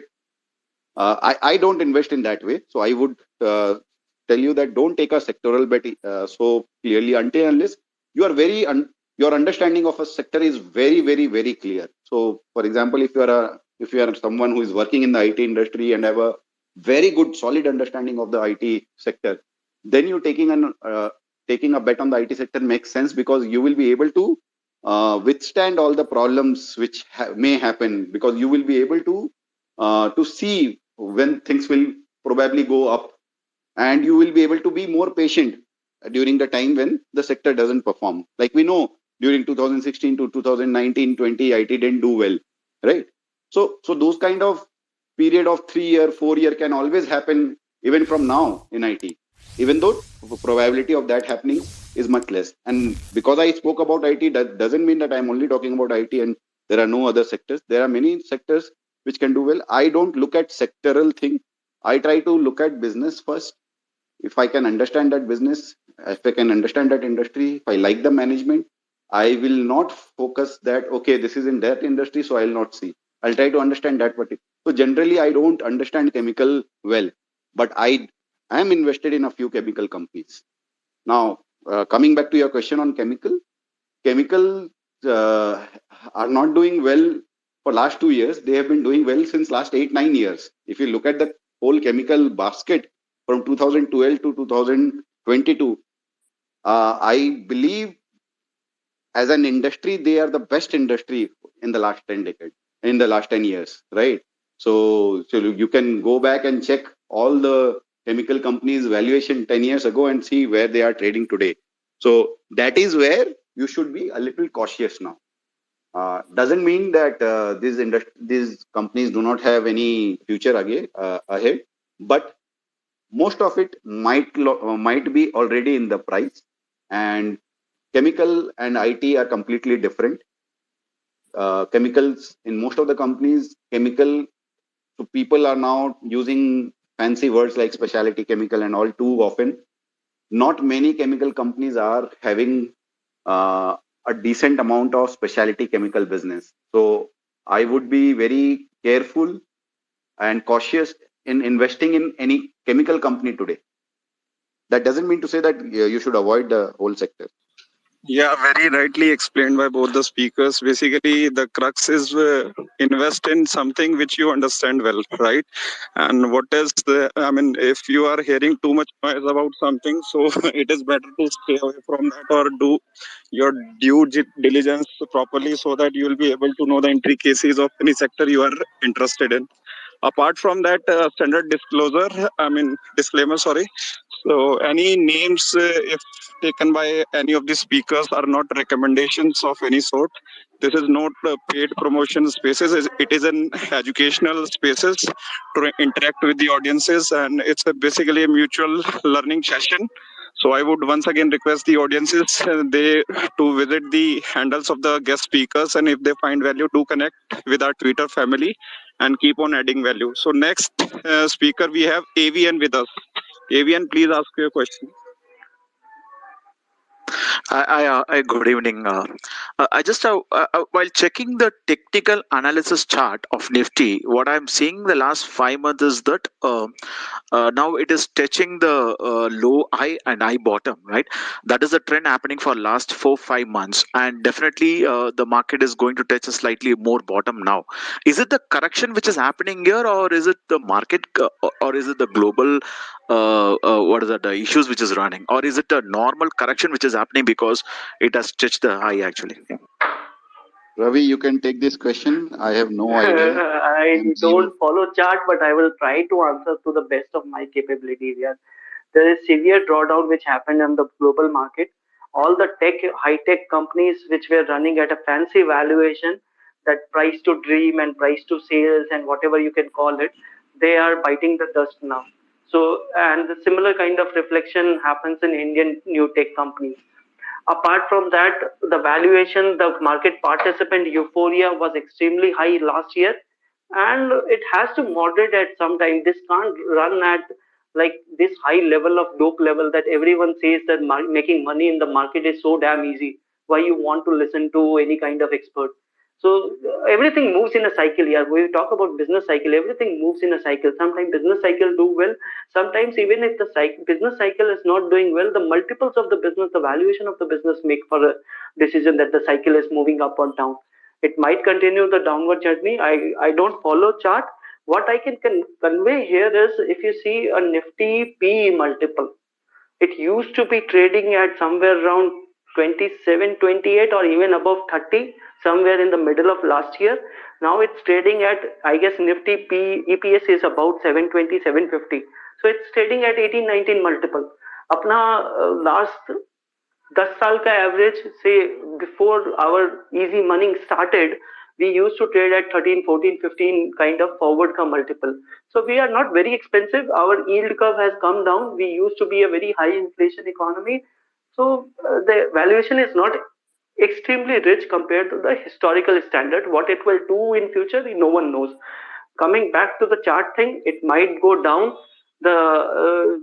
I don't invest in that way, so I would tell you that don't take a sectoral bet so clearly until unless you are your understanding of a sector is very clear. So, for example, if you are someone who is working in the IT industry and have a very good solid understanding of the IT sector, then you taking a bet on the IT sector makes sense because you will be able to withstand all the problems which may happen because you will be able to see when things will probably go up, and you will be able to be more patient during the time when the sector doesn't perform. Like we know during 2016 to 2019-20, IT didn't do well, right? So those kind of period of 3 year, 4 year can always happen even from now in IT, even though the probability of that happening is much less. And because I spoke about IT, that doesn't mean that I'm only talking about IT and there are no other sectors. There are many sectors which can do well. I don't look at sectoral thing. I try to look at business first. If I can understand that business, if I can understand that industry, if I like the management, I will not focus that, okay, this is in that industry, so I'll not see. I'll try to understand that particular. So generally, I don't understand chemical well, but I am invested in a few chemical companies. Now, coming back to your question on chemical are not doing well for last 2 years. They have been doing well since last 8, 9 years. If you look at the whole chemical basket from 2012 to 2022, I believe as an industry, they are the best industry in the last 10 decades, in the last 10 years, right? So you can go back and check all the chemical companies valuation 10 years ago and see where they are trading today. So that is where you should be a little cautious now. Doesn't mean that these companies do not have any future ahead, but most of it might be already in the price, and chemical and IT are completely different. Chemicals in most of the companies, so people are now using fancy words like specialty chemical and all too often. Not many chemical companies are having a decent amount of specialty chemical business. So I would be very careful and cautious in investing in any chemical company today. That doesn't mean to say that you should avoid the whole sector. Yeah, very rightly explained by both the speakers. Basically, the crux is invest in something which you understand well, right? And what is I mean, if you are hearing too much noise about something, so it is better to stay away from that or do your diligence properly so that you will be able to know the intricacies of any sector you are interested in. Apart from that, standard disclaimer, sorry. So any names, if taken by any of the speakers, are not recommendations of any sort. This is not paid promotion spaces. It is an educational spaces to interact with the audiences, and it's basically a mutual learning session. So I would once again request the audiences they to visit the handles of the guest speakers, and if they find value, do connect with our Twitter family and keep on adding value. So next speaker we have AVN with us. AVN, please ask your question. Good evening. I just while checking the technical analysis chart of Nifty, what I'm seeing the last 5 months is that now it is touching the low high and high bottom, right? That is the trend happening for last 4-5 months, and definitely the market is going to touch a slightly more bottom now. Is it the correction which is happening here, or is it the market, or is it the global? What is that? The issues which is running, or is it a normal correction which is happening because it has touched the high actually? Ravi, you can take this question. I have no idea. I I'm zero. don't follow chart, but I will try to answer to the best of my capabilities. Yeah, there is severe drawdown which happened in the global market. All the high tech companies which were running at a fancy valuation, that price to dream and price to sales and whatever you can call it, they are biting the dust now. So, and the similar kind of reflection happens in Indian new tech companies. Apart from that, the valuation, the market participant euphoria was extremely high last year, and it has to moderate at some time. This can't run at like this high level of dope level that everyone says that making money in the market is so damn easy. Why you want to listen to any kind of expert? So everything moves in a cycle. Yeah, when we talk about business cycle, everything moves in a cycle. Sometimes business cycle do well. Sometimes even if the business cycle is not doing well, the multiples of the business, the valuation of the business make for a decision that the cycle is moving up or down. It might continue the downward journey. I don't follow chart. What I can convey here is if you see a Nifty PE multiple, it used to be trading at somewhere around 27, 28 or even above 30, somewhere in the middle of last year. Now it's trading at, I guess Nifty P EPS is about 720, 750. So it's trading at 18, 19 multiple. अपना last 10 साल का average say before our easy money started, we used to trade at 13, 14, 15 kind of forward ka multiple. So we are not very expensive. Our yield curve has come down. We used to be a very high inflation economy. So the valuation is not extremely rich compared to the historical standard. What it will do in future, no one knows. Coming back to the chart thing, it might go down. The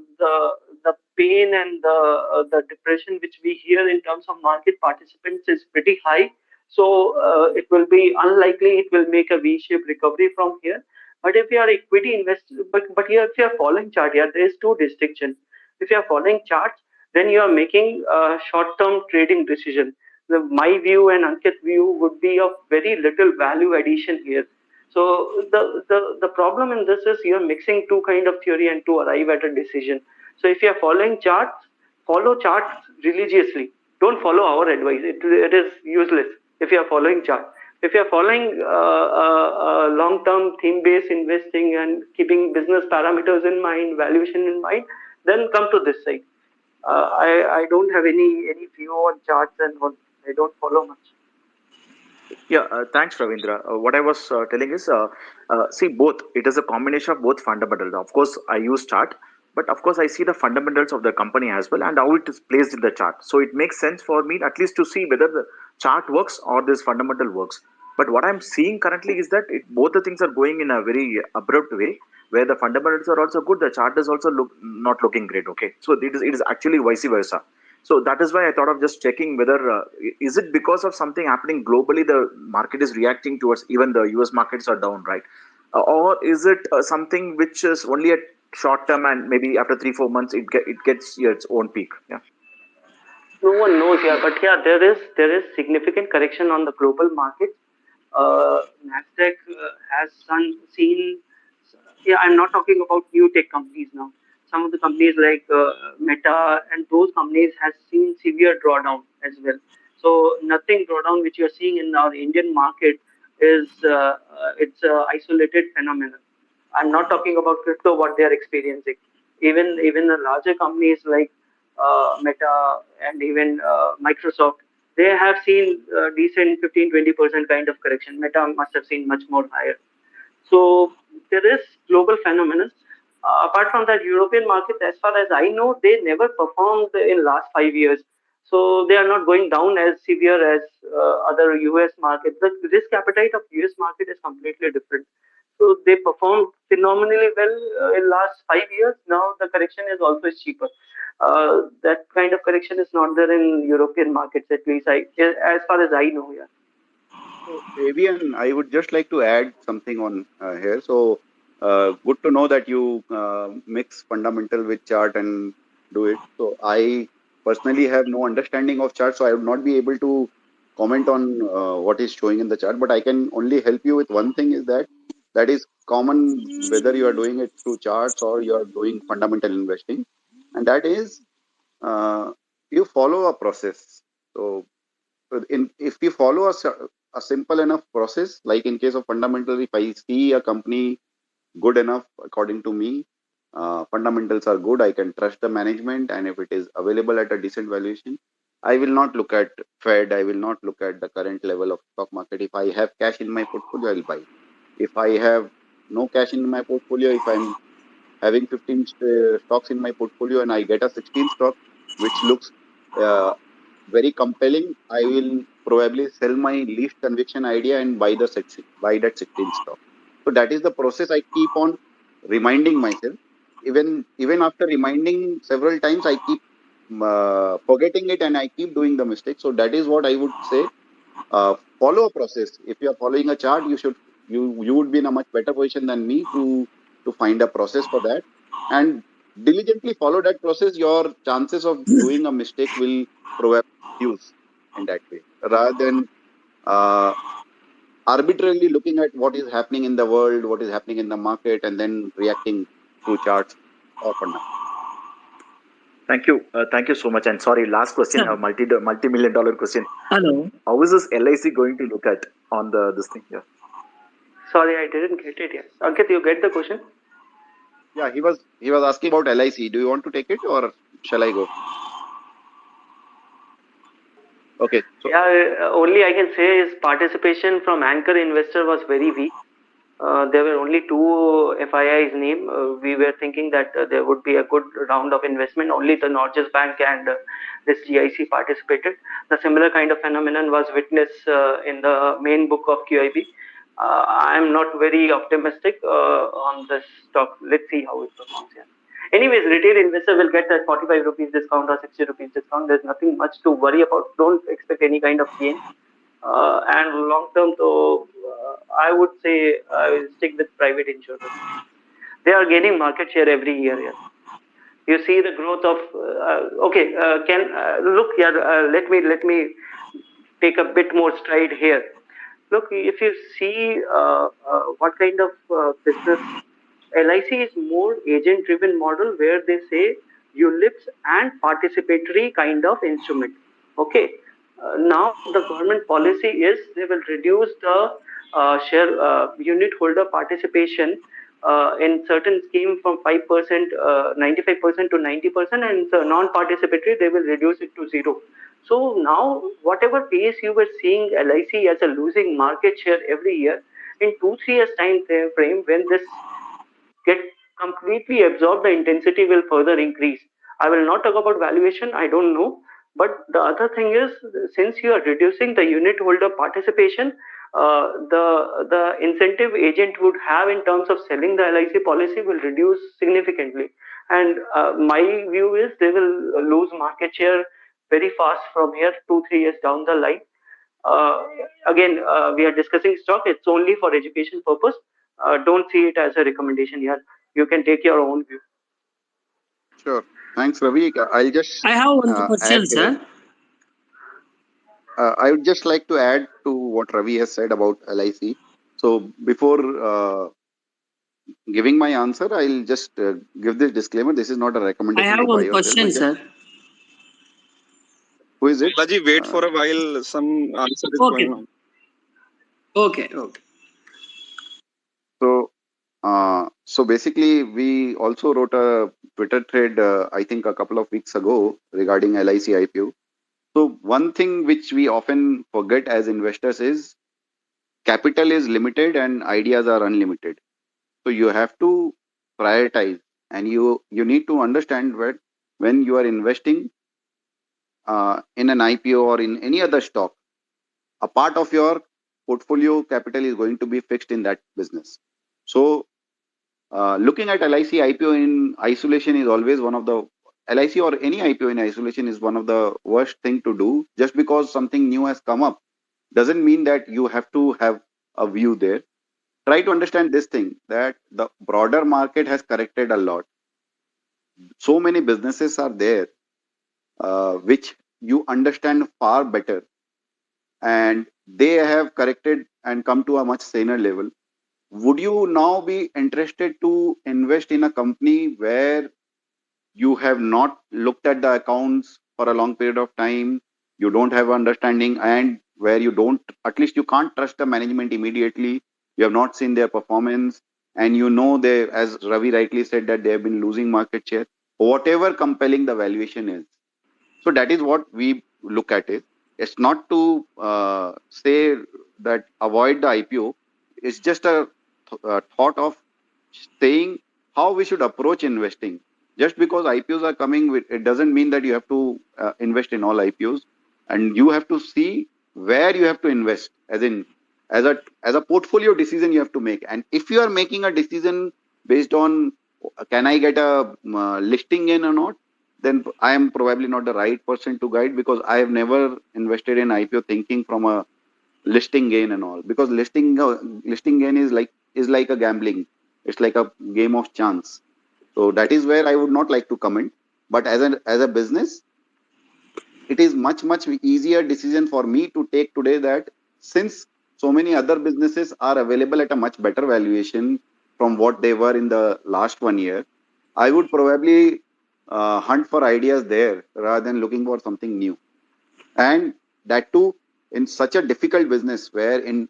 pain and the depression which we hear in terms of market participants is pretty high. So it will be unlikely it will make a V-shaped recovery from here. But if you are equity investor, but here if you are following chart, here there is two distinction. If you are following charts, then you are making a short-term trading decision. My view and Ankit's view would be of very little value addition here. So the problem in this is you're mixing two kind of theory and to arrive at a decision. So if you're following charts, follow charts religiously. Don't follow our advice. It is useless if you're following charts. If you're following long-term theme-based investing and keeping business parameters in mind, valuation in mind, then come to this side. I don't have any view on charts and I don't follow much. Yeah, thanks, Ravindra. What I was telling is, see, both. It is a combination of both fundamentals. Of course, I use chart, but of course, I see the fundamentals of the company as well and how it is placed in the chart. So it makes sense for me at least to see whether the chart works or this fundamental works. But what I'm seeing currently is that both the things are going in a very abrupt way, where the fundamentals are also good, the chart is also not looking great. Okay, so it is actually vice versa. So that is why I thought of just checking whether is it because of something happening globally the market is reacting towards, even the US markets are down, right? Or is it something which is only a short term and maybe after 3-4 months it gets its own peak? Yeah. No one knows, yeah, but yeah, there is significant correction on the global market. Nasdaq has seen. Yeah, I'm not talking about new tech companies now. Some of the companies like Meta and those companies has seen severe drawdown as well. So nothing drawdown which you are seeing in our Indian market is it's a isolated phenomenon. I'm not talking about crypto, what they are experiencing. Even the larger companies like Meta and even Microsoft, they have seen decent 15-20% kind of correction. Meta must have seen much more higher. So there is global phenomenon. Apart from that, European markets, as far as I know, they never performed in last 5 years. So they are not going down as severe as other US markets. The risk appetite of US market is completely different. So they performed phenomenally well in last 5 years. Now the correction is also cheaper. That kind of correction is not there in European markets, at least as far as I know. Yeah. So, Avian, I would just like to add something on here. So, good to know that you mix fundamental with chart and do it. So, I personally have no understanding of chart, so I would not be able to comment on what is showing in the chart. But I can only help you with one thing, is that is common whether you are doing it through charts or you are doing fundamental investing, and that is you follow a process. So, if we follow a simple enough process, like in case of fundamental, if I see a company good enough according to me, fundamentals are good, I can trust the management, and if it is available at a decent valuation, I will not look at Fed, I will not look at the current level of stock market. If I have cash in my portfolio, I'll buy. If I have no cash in my portfolio, if I'm having 15 stocks in my portfolio and I get a 16 stock which looks uh, very compelling, I will probably sell my least conviction idea and buy that 16 stock. So that is the process I keep on reminding myself. Even after reminding several times, I keep forgetting it and I keep doing the mistake. So that is what I would say. Follow a process. If you are following a chart, you would be in a much better position than me to find a process for that, and diligently follow that process. Your chances of doing a mistake will probably reduce in that way, rather than uh, arbitrarily looking at what is happening in the world, what is happening in the market, and then reacting through charts or fundamental. Thank you so much. And sorry, last question, Sir, a multi-million dollar question. hello. How is this LIC going to look at on this thing here? Sorry, I didn't get it yet. Ankit, you get the question? Yeah, he was asking about LIC. Do you want to take it or shall I go? Okay, so Yeah, only I can say is participation from anchor investor was very weak. There were only two FIIs named. We were thinking that there would be a good round of investment. Only the Norges Bank and this GIC participated. The similar kind of phenomenon was witnessed in the main book of QIB. I am not very optimistic on this stock. Let's see how it performs. Yeah. Anyways, retail investor will get that 45 rupees discount or 60 rupees discount. There's nothing much to worry about. Don't expect any kind of gain. And long term, though, I would say I will stick with private insurers. They are gaining market share every year. Yes. You see the growth of. Okay, can look here. Let me take a bit more stride here. Look, if you see what kind of business LIC is, more agent driven model where they say ULIPs and participatory kind of instrument. Okay. Now the government policy is they will reduce the share unit holder participation in certain scheme from 5%, 95% to 90%, and the non-participatory they will reduce it to zero. So now whatever pace you were seeing LIC as a losing market share every year, in 2-3 years time frame, when this get completely absorbed, the intensity will further increase. I will not talk about valuation, I don't know. But the other thing is, since you are reducing the unit holder participation, the incentive agent would have in terms of selling the LIC policy will reduce significantly. And my view is they will lose market share very fast from here, 2-3 years down the line. Uh, Again, we are discussing stock. It's only for education purpose. Don't see it as a recommendation here. You can take your own view. sure. Thanks, Ravi. I'll just I have one add question, here. sir. I would just like to add to what Ravi has said about LIC. So before giving my answer, I'll just give this disclaimer. This is not a I recommendation have to buy one or sell, question, but just sir. who is it? Balaji, wait for a while. Some answer is Okay. going on. Okay. Okay. So So basically, we also wrote a Twitter thread, I think a couple of weeks ago regarding LIC IPO. So one thing which we often forget as investors is capital is limited and ideas are unlimited. So you have to prioritize, and you need to understand that when you are investing in an IPO or in any other stock, a part of your portfolio capital is going to be fixed in that business. So looking at LIC IPO in isolation is always one of the LIC or any IPO in isolation is one of the worst thing to do. Just because something new has come up doesn't mean that you have to have a view there. Try to understand this thing that the broader market has corrected a lot. So many businesses are there which you understand far better, and they have corrected and come to a much saner level. Would you now be interested to invest in a company where you have not looked at the accounts for a long period of time, you don't have understanding, and where you don't, at least you can't trust the management immediately, you have not seen their performance, and you know they, as Ravi rightly said, that they have been losing market share, whatever compelling the valuation is. So that is what we look at it. It's not to say that avoid the IPO. It's just a thought of saying how we should approach investing. Just because IPOs are coming, it doesn't mean that you have to invest in all IPOs, and you have to see where you have to invest. As a portfolio decision you have to make. And if you are making a decision based on can I get a listing in or not, then I am probably not the right person to guide, because I have never invested in IPO thinking from a listing gain and all. Because listing gain is like a gambling. It's like a game of chance. So that is where I would not like to comment. But as a business, it is much easier decision for me to take today, that since so many other businesses are available at a much better valuation from what they were in the last 1 year, I would probably hunt for ideas there rather than looking for something new. And that too in such a difficult business, where in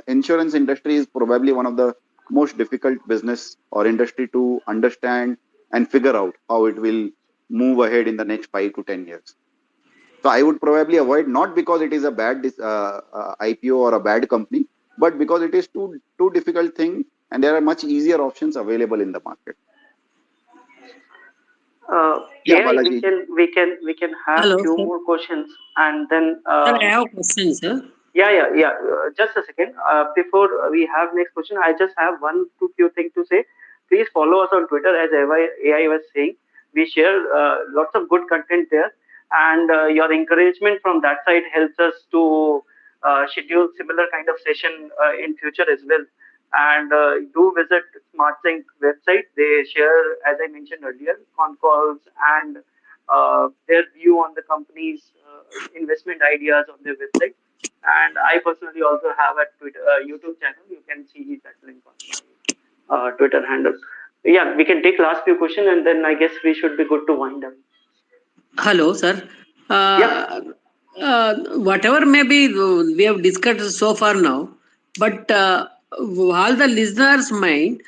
insurance industry is probably one of the most difficult business or industry to understand and figure out how it will move ahead in the next 5 to 10 years. So I would probably avoid, not because it is a bad IPO or a bad company, but because it is too difficult thing, and there are much easier options available in the market. Yeah, AI, Balaji. we can have Hello, few sir. more questions, and then Sir, I have a question, sir. yeah. Just a second. Before we have next question, I just have one to few things to say. Please follow us on Twitter, as AI was saying. We share lots of good content there, and your encouragement from that side helps us to schedule similar kind of session in future as well. And do visit SmartSync website. They share, as I mentioned earlier, con calls and their view on the company's investment ideas on their website. And I personally also have a Twitter, YouTube channel. You can see that link on my Twitter handle. Yeah, we can take last few questions, and then I guess we should be good to wind up. Hello, sir. Yeah. Whatever maybe we have discussed so far now, but all the listeners' mind,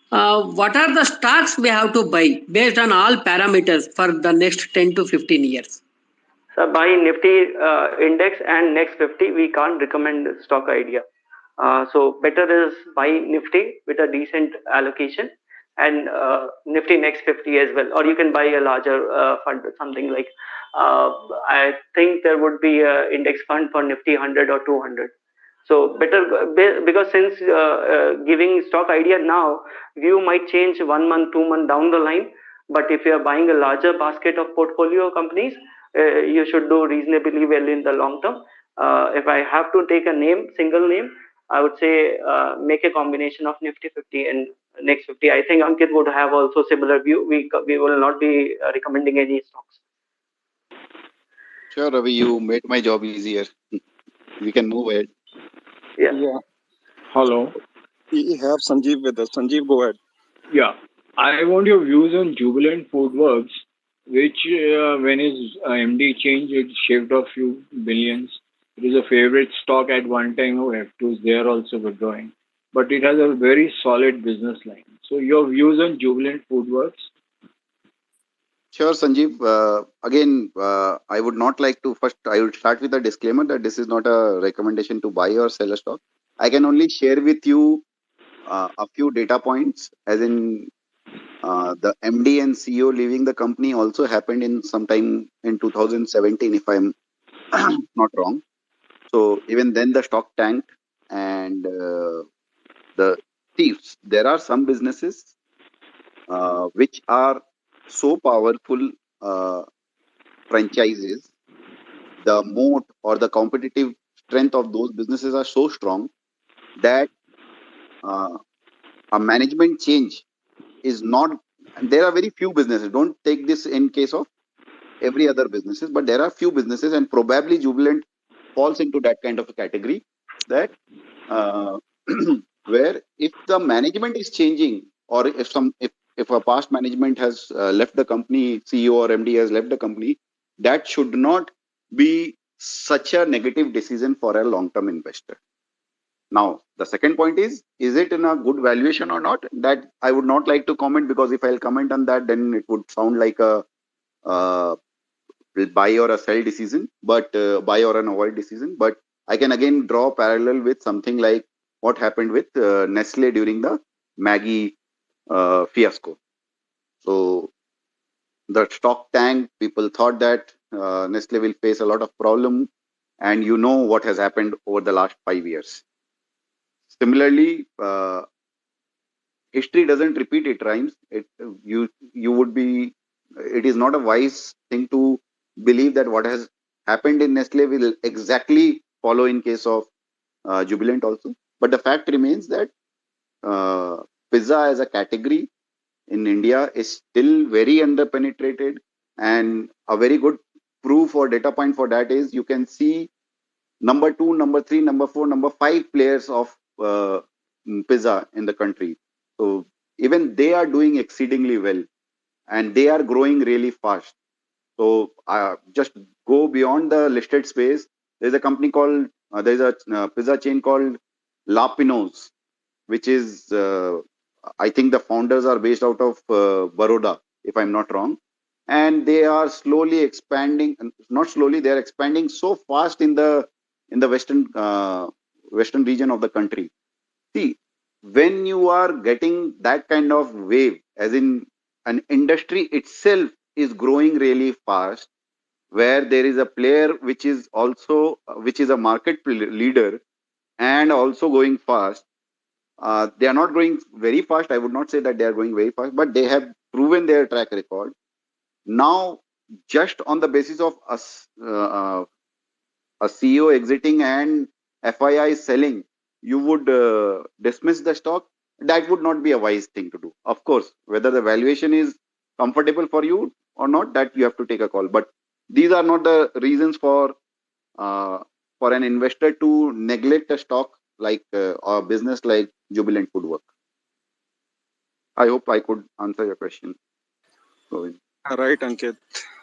what are the stocks we have to buy based on all parameters for the next 10 to 15 years? So buy Nifty index and next 50. We can't recommend stock idea. So better is buy Nifty with a decent allocation, and Nifty next 50 as well. Or you can buy a larger fund, something like I think there would be a index fund for Nifty 100 or 200. So better, because since giving stock idea now, view might change 1 month, 2 month down the line. But if you are buying a larger basket of portfolio companies, you should do reasonably well in the long term. If I have to take a name, single name, I would say make a combination of Nifty 50 and next 50. I think Ankit would have also similar view. We will not be recommending any stocks. Sure, Ravi, you made my job easier. We can move ahead. Yeah. Hello. We have Sanjeev with us. Sanjeev, go ahead. Yeah, I want your views on Jubilant Foodworks, which when his MD changed, it shaved off few billions. It is a favorite stock at one time of F2s. They are also withdrawing, but it has a very solid business line. So your views on Jubilant Foodworks? Sure, Sanjeev. Again, I would not like to first, I would start with a disclaimer that this is not a recommendation to buy or sell a stock. I can only share with you a few data points, as in the MD and CEO leaving the company also happened in sometime in 2017, if I'm not wrong. So even then the stock tanked, and the thieves. There are some businesses which are so powerful franchises. The moat or the competitive strength of those businesses are so strong that uh, a management change is not. There are very few businesses. Don't take this in case of every other businesses, but there are few businesses, and probably Jubilant falls into that kind of a category, that uh, where if the management is changing, or if a past management has left the company, CEO or MD has left the company, that should not be such a negative decision for a long term investor. Now, the second point is it in a good valuation or not? That I would not like to comment, because if I'll comment on that, then it would sound like a uh, buy or a sell decision, but buy or an avoid decision. But I can again draw parallel with something like what happened with Nestle during the Maggie fiasco. So the stock tanked. People thought that Nestle will face a lot of problem, and you know what has happened over the last 5 years. Similarly, history doesn't repeat; it rhymes. You would be. It is not a wise thing to believe that what has happened in Nestle will exactly follow in case of Jubilant also. But the fact remains that uh, pizza as a category in India is still very underpenetrated, and a very good proof or data point for that is you can see number two, number three, number four, number five players of pizza in the country. So even they are doing exceedingly well, and they are growing really fast. So just go beyond the listed space. There's a company called there's a pizza chain called La Pino's, which is I think the founders are based out of Baroda, if I'm not wrong, and they are slowly expanding. Not slowly, they are expanding so fast in the western region of the country. See, when you are getting that kind of wave, as in an industry itself is growing really fast, where there is a player which is a market leader and also going fast. They are not going very fast. I would not say that they are going very fast, but they have proven their track record. Now, just on the basis of a CEO exiting and FII selling, you would dismiss the stock. That would not be a wise thing to do. Of course, whether the valuation is comfortable for you or not, that you have to take a call. But these are not the reasons uh, for an investor to neglect a stock like or business like Jubilant Foodwork. I hope I could answer your question, Govind. Right, Ankit.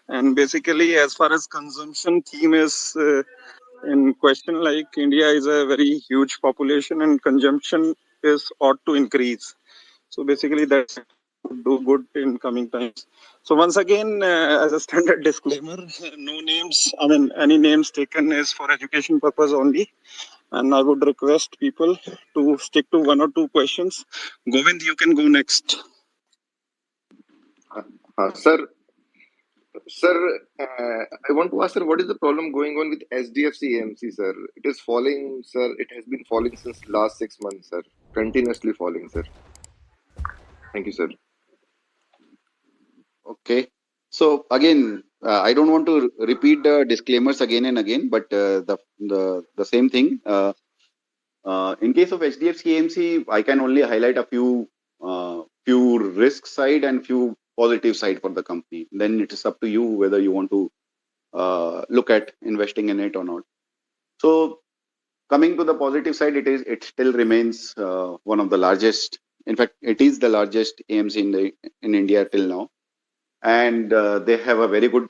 And basically, as far as consumption theme is in question, like India is a very huge population and consumption is ought to increase. So basically, that would do good in coming times. So once again, as a standard disclaimer, no names. I mean, any names taken is for education purpose only. And I would request people to stick to one or two questions. Govind, you can go next. Sir, I want to ask, sir, what is the problem going on with SDFC AMC, sir? It is falling, sir. It has been falling since last 6 months, sir. Continuously falling, sir. Thank you, sir. Okay. So again, I don't want to repeat the disclaimers again and again, but the same thing. In case of HDFC AMC, I can only highlight a few risk side and few positive side for the company. Then it is up to you whether you want to look at investing in it or not. So coming to the positive side, it still remains one of the largest. In fact, it is the largest AMC in India till now, and they have a very good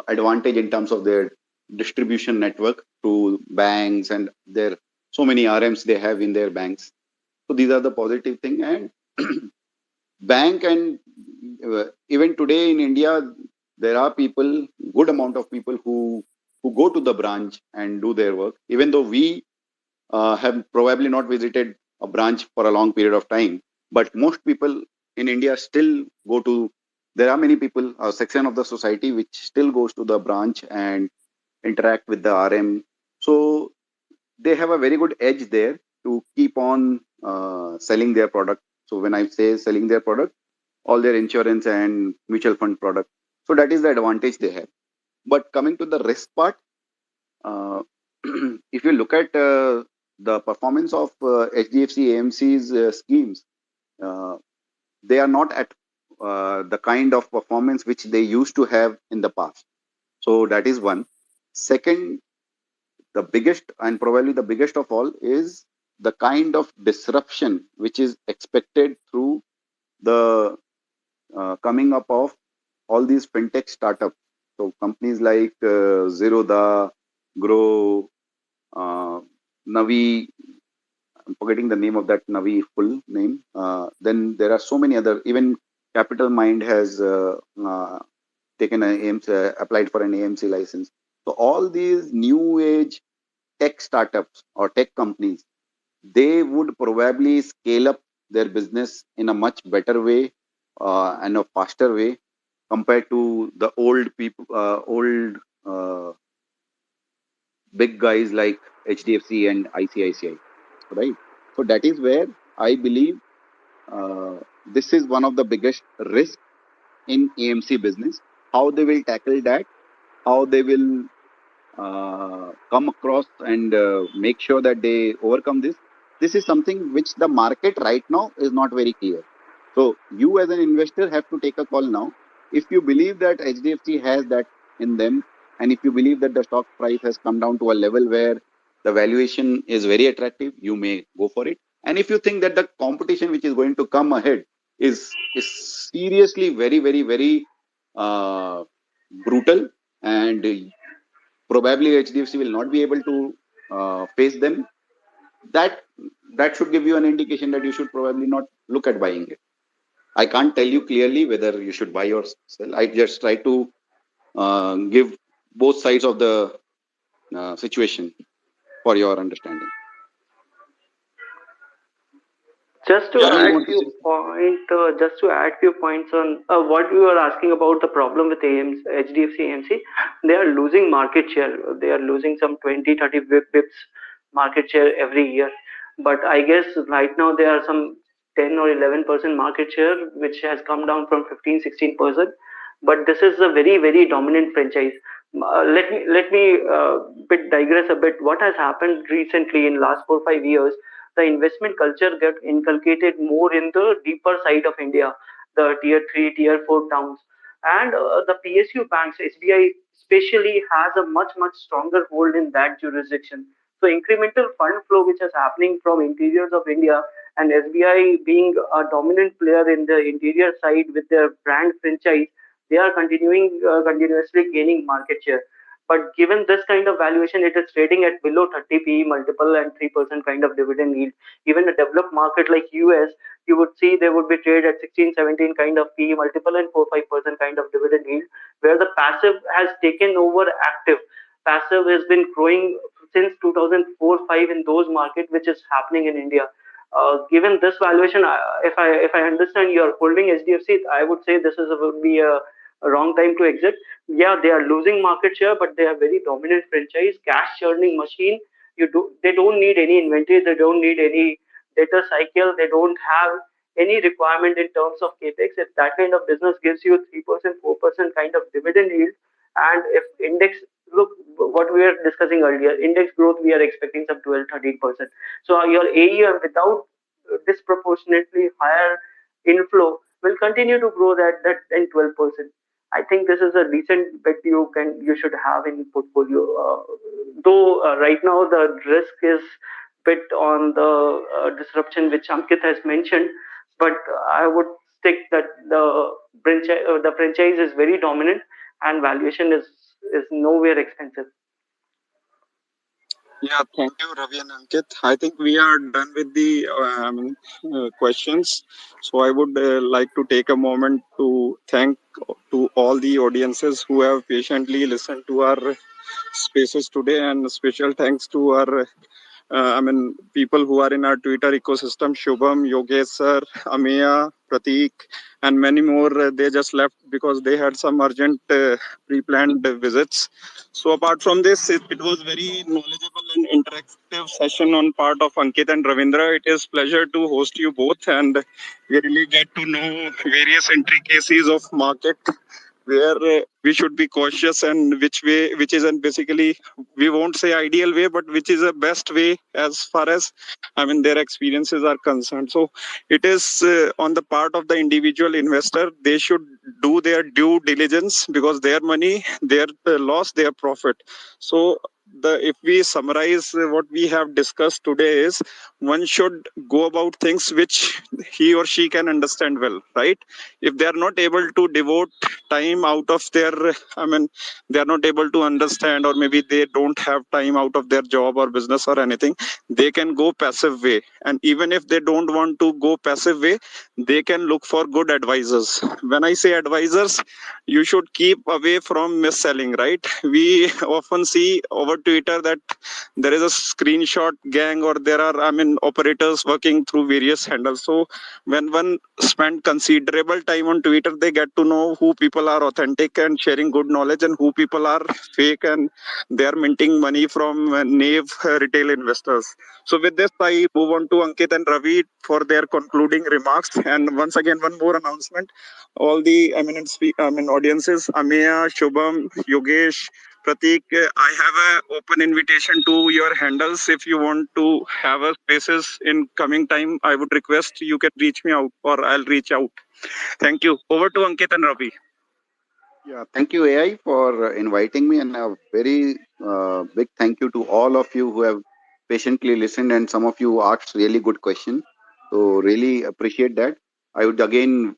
advantage in terms of their distribution network through banks, and their so many RMs they have in their banks. So these are the positive thing. And bank and even today in India, there are people, good amount of people who go to the branch and do their work. Even though we have probably not visited a branch for a long period of time, but most people in India still go to. There are many people, a section of the society which still goes to the branch and interact with the RM. So they have a very good edge there to keep on selling their product. So when I say selling their product, all their insurance and mutual fund product. So that is the advantage they have. But coming to the risk part, uh, if you look at the performance of HDFC AMC's schemes, uh, they are not at the kind of performance which they used to have in the past. So that is one. Second, the biggest and probably the biggest of all is the kind of disruption which is expected through the coming up of all these fintech startups. So companies like Zerodha, Grow, Navi, I'm forgetting the name of that Navi full name. Then there are so many other, even Capital Mind has taken an AMC, applied for an AMC license. So all these new age tech startups or tech companies, they would probably scale up their business in a much better way and a faster way compared to the old people, old big guys like HDFC and ICICI, right? So that is where I believe this is one of the biggest risks in AMC business. How they will tackle that, how they will come across and make sure that they overcome this. This is something which the market right now is not very clear. So you as an investor have to take a call now. If you believe that HDFC has that in them, and if you believe that the stock price has come down to a level where the valuation is very attractive, you may go for it. And if you think that the competition which is going to come ahead is seriously very brutal, and probably HDFC will not be able to face them, that that should give you an indication that you should probably not look at buying it. I can't tell you clearly whether you should buy or sell. I just try to give both sides of the situation for your understanding. Just to Janu, you add want to few say? just to add few points on what we were asking about the problem with AMC, HDFC AMC, they are losing market share. They are losing some 20-30 bips market share every year. But I guess right now there are some 10 or 11% market share, which has come down from 15-16%. But this is a very dominant franchise. Let me bit digress a bit. What has happened recently in last 4-5 years? The investment culture get inculcated more in the deeper side of India, the tier 3, tier 4 towns. And the PSU banks, SBI especially, has a much stronger hold in that jurisdiction. So incremental fund flow which is happening from interiors of India, and SBI being a dominant player in the interior side with their brand franchise, they are continuously gaining market share. But given this kind of valuation, it is trading at below 30 PE multiple and 3% kind of dividend yield. Even a developed market like US, you would see they would be traded at 16-17 kind of PE multiple and 4-5% kind of dividend yield, where the passive has taken over active. Passive has been growing since 2004-5 in those markets, which is happening in India. Given this valuation, if I understand you are holding HDFC, I would say this is would be a wrong time to exit. Yeah, they are losing market share, but they are very dominant franchise, cash churning machine. They don't need any inventory, they don't need any data cycle, they don't have any requirement in terms of capex. If that kind of business gives you 3%, 4% kind of dividend yield, and if index, look what we were discussing earlier, index growth we are expecting some 12-13%. So your AUM without disproportionately higher inflow will continue to grow that 10-12%. I think this is a decent bet you should have in portfolio. Though right now the risk is bit on the disruption which Ankit has mentioned, but I would stick that the franchise is very dominant and valuation is nowhere expensive. Yeah, thank you, Ravi and Ankit. I think we are done with the questions. So I would like to take a moment to thank to all the audiences who have patiently listened to our spaces today, and special thanks to our people who are in our Twitter ecosystem: Shubham, Yogesh sir, Ameya, Pratik, and many more. They just left because they had some urgent pre-planned visits. So apart from this, it was very knowledgeable and interactive session on part of Ankit and Ravindra. It is pleasure to host you both, and we really get to know various intricacies of market where we should be cautious, and which is basically, we won't say ideal way, but which is a best way as far as their experiences are concerned. So it is on the part of the individual investor. They should do their due diligence, because their money, their loss, their profit. So if we summarize what we have discussed today is, one should go about things which he or she can understand well, right? If they are not able to devote time out of their, they are not able to understand, or maybe they don't have time out of their job or business or anything, they can go passive way. And even if they don't want to go passive way, they can look for good advisors. When I say advisors, you should keep away from mis-selling, right? We often see over Twitter that there is a screenshot gang, or there are operators working through various handles. So when one spend considerable time on Twitter, they get to know who people are authentic and sharing good knowledge, and who people are fake and they are minting money from naive retail investors. So with this, I move on to Ankit and Ravi for their concluding remarks. And once again, one more announcement: all the audiences, Ameya, Shubham, Yogesh, Pratik, I have an open invitation to your handles. If you want to have a spaces in coming time, I would request you can reach me out, or I'll reach out. Thank you. Over to Ankit and Ravi. Yeah, thank you, AI, for inviting me, and a very big thank you to all of you who have patiently listened, and some of you asked really good questions. So really appreciate that. I would again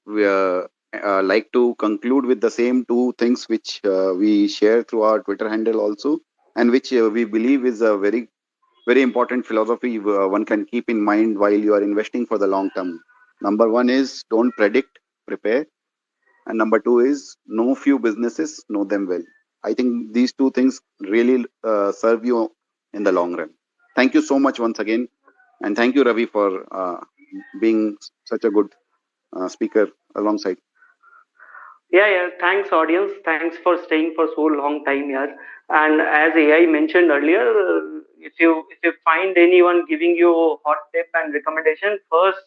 like to conclude with the same two things which we share through our Twitter handle also, and which we believe is a very important philosophy one can keep in mind while you are investing for the long term. Number one is don't predict, prepare. And number two is know few businesses, know them well. I think these two things really serve you in the long run. Thank you so much once again. And thank you, Ravi, for being such a good speaker alongside. Yeah. Thanks, audience. Thanks for staying for so long time here. And as AI mentioned earlier, if you find anyone giving you hot tip and recommendation, first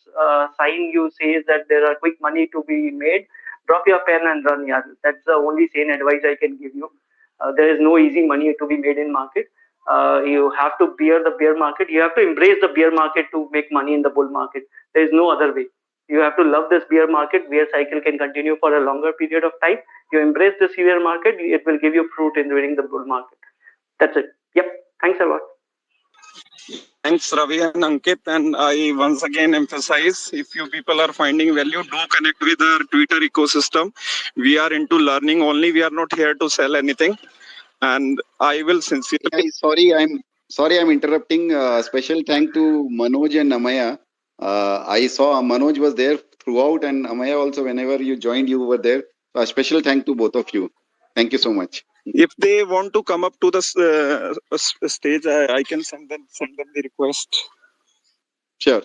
sign you says that there are quick money to be made. Drop your pen and run, yeah. That's the only sane advice I can give you. There is no easy money to be made in market. You have to bear the bear market. You have to embrace the bear market to make money in the bull market. There is no other way. You have to love this bear market. Bear cycle can continue for a longer period of time. You embrace this bear market, it will give you fruit in during the bull market. That's it. Yep. Thanks a lot. Thanks, Ravi and Ankit. And I once again emphasize, if you people are finding value, do connect with our Twitter ecosystem. We are into learning only. We are not here to sell anything. And I will sincerely. I'm interrupting. Special thank to Manoj and Amaya. I saw Manoj was there throughout, and Amaya also. Whenever you joined, you were there. So a special thank to both of you. Thank you so much. If they want to come up to the stage, I can send them the request. Sure.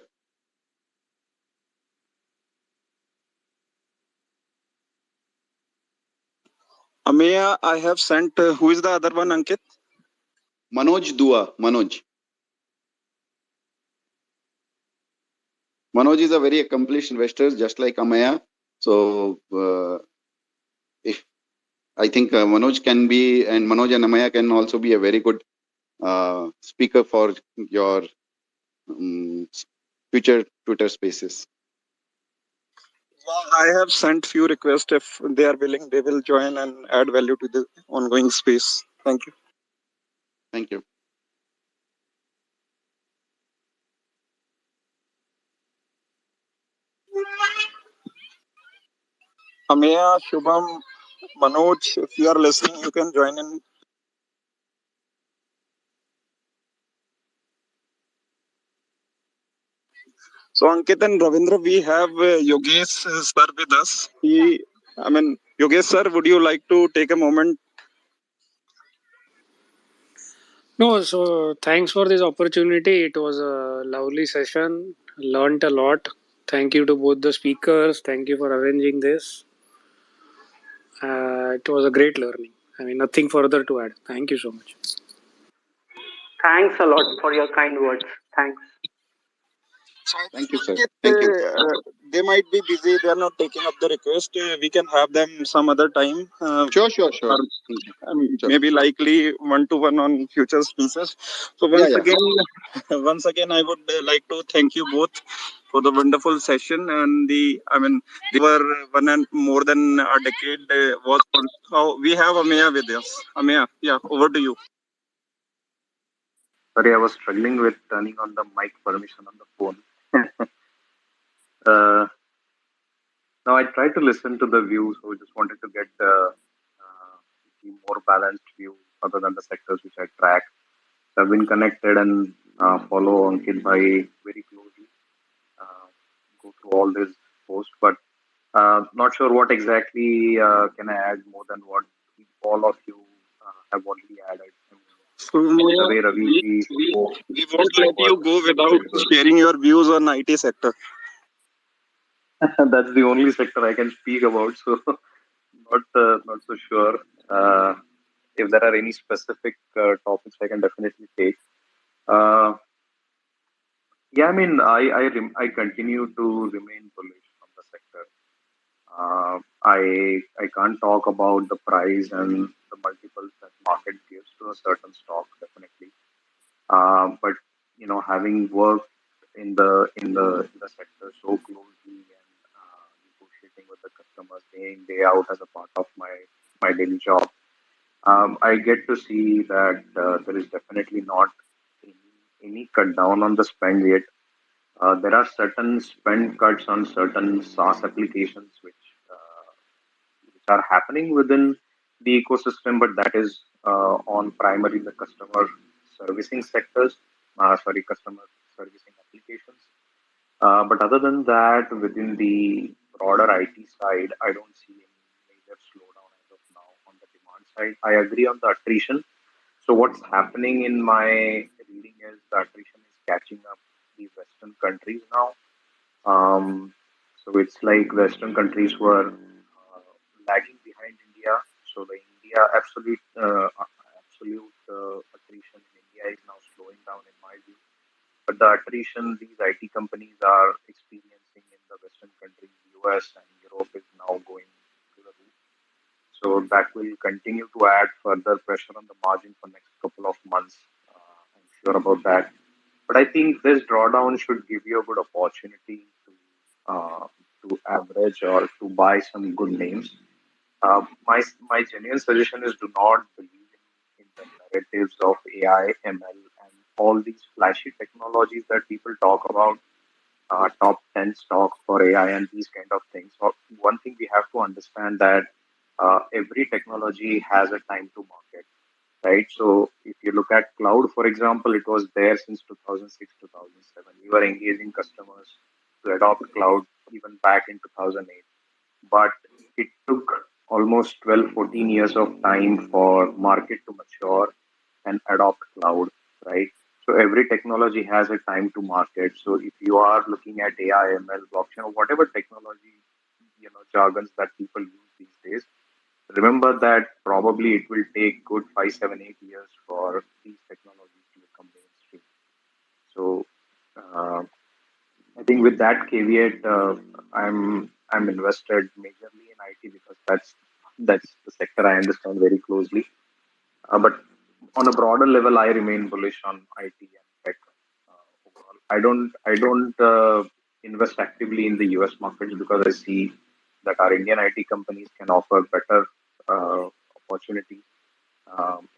Ameya, I have sent. Who is the other one, Ankit? Manoj Dua. Manoj is a very accomplished investor, just like Amaya. So if I think Manoj can be, and Manoj and Amaya can also be a very good speaker for your future Twitter spaces. I have sent few requests. If they are willing, they will join and add value to the ongoing space. Thank you. Thank you. Ameya, Shubham, Manoj, if you are listening, you can join in. So Ankit and Ravindra, we have Yogesh sir with us. Yogesh sir, would you like to take a moment? No, so thanks for this opportunity. It was a lovely session. Learned a lot. Thank you to both the speakers. Thank you for arranging this. It was a great learning. I mean, nothing further to add. Thank you so much. Thanks a lot for your kind words. Thanks. So I Thank think you, sir. Ankit, Thank you. they might be busy. They are not taking up the request. We can have them some other time. Sure. Or Sure. maybe likely one to one on future speeches. So Yeah. once again, I would like to thank you both for the wonderful session and over one and more than a decade was. How we have Ameya with us. Ameya, yeah, over to you. Sorry, I was struggling with turning on the mic permission on the phone. uh, Now I tried to listen to the views, so I just wanted to get the more balanced view other than the sectors which I track. So I've been connected and follow Ankit Bhai very closely. Uh, Go through all this post, but not sure what exactly can I add more than what all of you have already added. So The way we, Ravi spoke we won't let was you go without very good. sharing your views on IT sector. That's the only sector I can speak about, so not so sure. If there are any specific topics, I can definitely take. Uh, yeah, I mean, I continue to remain bullish on the sector. I can't talk about the price and the multiples that market gives to a certain stock, definitely. But having worked in the sector so closely and negotiating with the customers day in day out as a part of my daily job, I get to see that there is definitely not any cut down on the spend yet. There are certain spend cuts on certain SaaS applications which are happening within the ecosystem, but that is on primarily the customer servicing sectors, customer servicing applications. But other than that, within the broader IT side, I don't see any major slowdown as of now on the demand side. I agree on the attrition. So what's happening in my reading is the attrition is catching up the Western countries now. So it's like Western countries were lagging behind India. So the India absolute attrition in India is now slowing down in my view. But the attrition these IT companies are experiencing in the Western countries, US and Europe, is now going to the roof. So that will continue to add further pressure on the margin for next couple of months. I'm sure about that. But I think this drawdown should give you a good opportunity to average or to buy some good names. My genuine suggestion is do not believe in the narratives of AI, ML, and all these flashy technologies that people talk about. Top 10 stock for AI and these kind of things. So one thing we have to understand that every technology has a time to market, right? So if you look at cloud, for example, it was there since 2006, 2007. We were engaging customers to adopt cloud even back in 2008. But it took almost 12, 14 years of time for market to mature and adopt cloud, right? So every technology has a time to market. So if you are looking at AI, ML, blockchain, or whatever technology, jargons that people use these days, remember that probably it will take good 5, 7, 8 years for these technologies to become mainstream. So uh, I think with that caveat, I'm invested majorly in IT because that's the sector I understand very closely. But on a broader level, I remain bullish on IT and tech overall. I don't invest actively in the US markets because I see that our Indian IT companies can offer better opportunity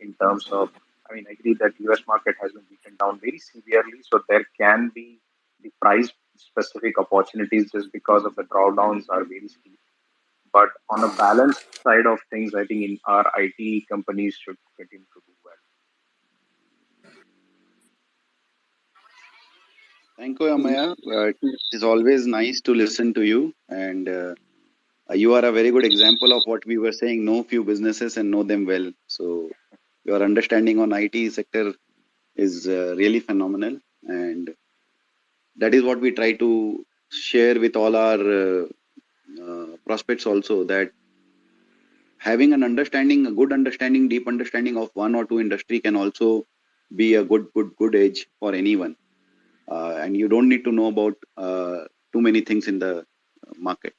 in terms of. I mean, I agree that US market has been beaten down very severely, so there can be the price specific opportunities just because of the drawdowns are very steep. But on a balanced side of things, I think in our IT companies should continue to do well. Thank you, Amaya. It is always nice to listen to you, and you are a very good example of what we were saying. Know few businesses and know them well. So your understanding on IT sector is really phenomenal, and that is what we try to share with all our prospects also, that having an understanding, a good understanding, deep understanding of one or two industry can also be a good edge for anyone. And you don't need to know about too many things in the market.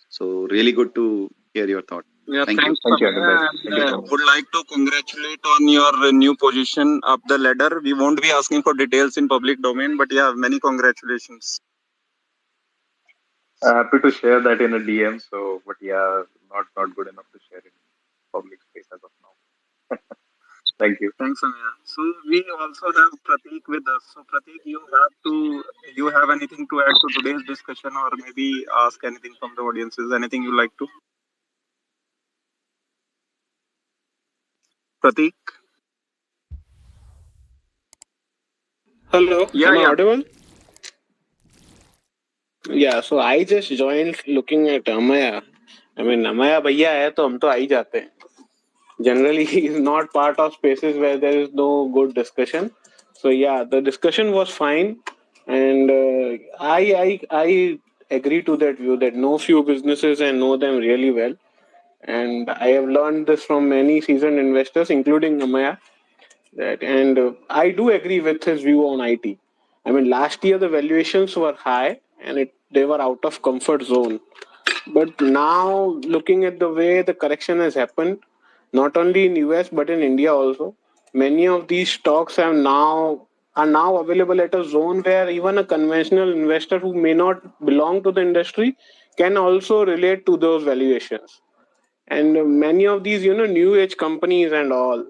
So really good to hear your thought. Yeah, Thank you. thanks, Thank you, Samaya. Anand. And Thank you so much. would like to congratulate on your new position up the ladder. We won't be asking for details in public domain, but yeah, many congratulations. Happy to share that in a DM. So, but yeah, not good enough to share in public space as of now. Thank you. Thanks, Samaya. So we also have Prateek with us. So Prateek, you have anything to add to today's discussion, or maybe ask anything from the audiences? Anything you like to? Prateek? Hello, Yeah, am I yeah. audible? Yeah, so I just joined looking at Amaya. I mean, Amaya भैया है तो हम तो आ ही जाते हैं. Generally, he is not part of spaces where there is no good discussion. So yeah, the discussion was fine, and I agree to that view that know few businesses and know them really well. And I have learned this from many seasoned investors, including Amaya. That and I do agree with his view on IT. I mean, last year the valuations were high and they were out of comfort zone. But now, looking at the way the correction has happened, not only in US but in India also, many of these stocks are now available at a zone where even a conventional investor who may not belong to the industry can also relate to those valuations. And many of these new age companies and all,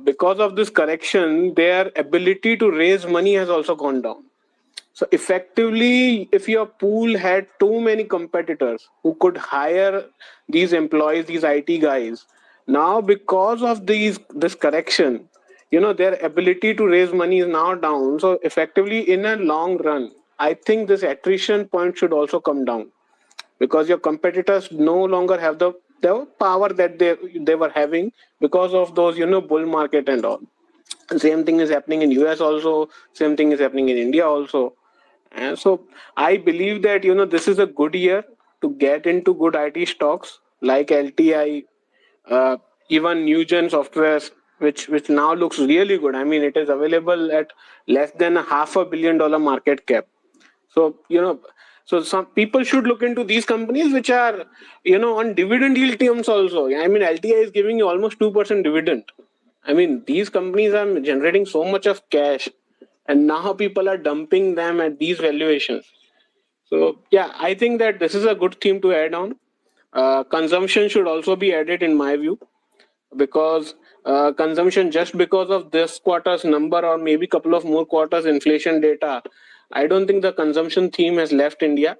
because of this correction their ability to raise money has also gone down. So effectively, if your pool had too many competitors who could hire these employees, these IT guys, now because of this correction, their ability to raise money is now down. So effectively, in a long run, I think this attrition point should also come down, because your competitors no longer have the power that they were having because of those bull market and all. Same thing is happening in US also, same thing is happening in India also. And so I believe that this is a good year to get into good IT stocks like LTI, uh, even Newgen Softwares, which now looks really good. I mean, it is available at less than a $500 million market cap. So so some people should look into these companies which are on dividend yield terms also. I mean, LTI is giving you almost 2% dividend. I mean, these companies are generating so much of cash, and now people are dumping them at these valuations. So yeah, I think that this is a good theme to add on. Consumption should also be added in my view, because consumption, just because of this quarter's number or maybe couple of more quarters inflation data, I don't think the consumption theme has left India.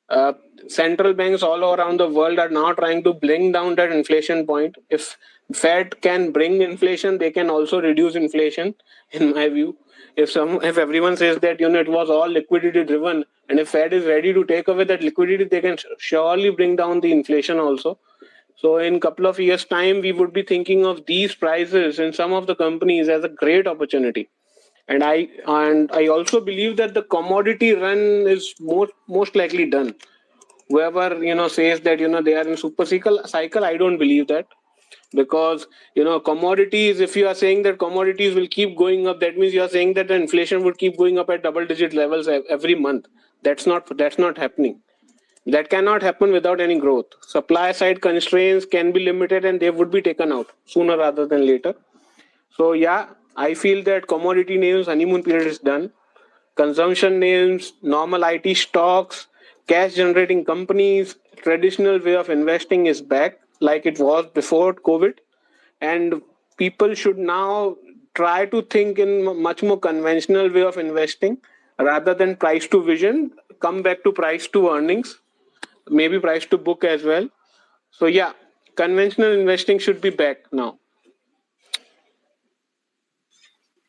uh, Central banks all around the world are now trying to bring down that inflation point. If Fed can bring inflation, they can also reduce inflation, in my view. If everyone says that it was all liquidity driven, and if Fed is ready to take away that liquidity, they can surely bring down the inflation also. So in couple of years time, we would be thinking of these prices in some of the companies as a great opportunity. And I also believe that the commodity run is most likely done. Whoever says that they are in super cycle, I don't believe that. Because commodities, if you are saying that commodities will keep going up, that means you are saying that the inflation would keep going up at double digit levels every month. That's not happening. That cannot happen without any growth. Supply side constraints can be limited, and they would be taken out sooner rather than later. So yeah, I feel that commodity names honeymoon period is done. Consumption names, normal IT stocks, cash generating companies, traditional way of investing is back like it was before COVID. And people should now try to think in much more conventional way of investing rather than price to vision. Come back to price to earnings, maybe price to book as well. So yeah, conventional investing should be back now.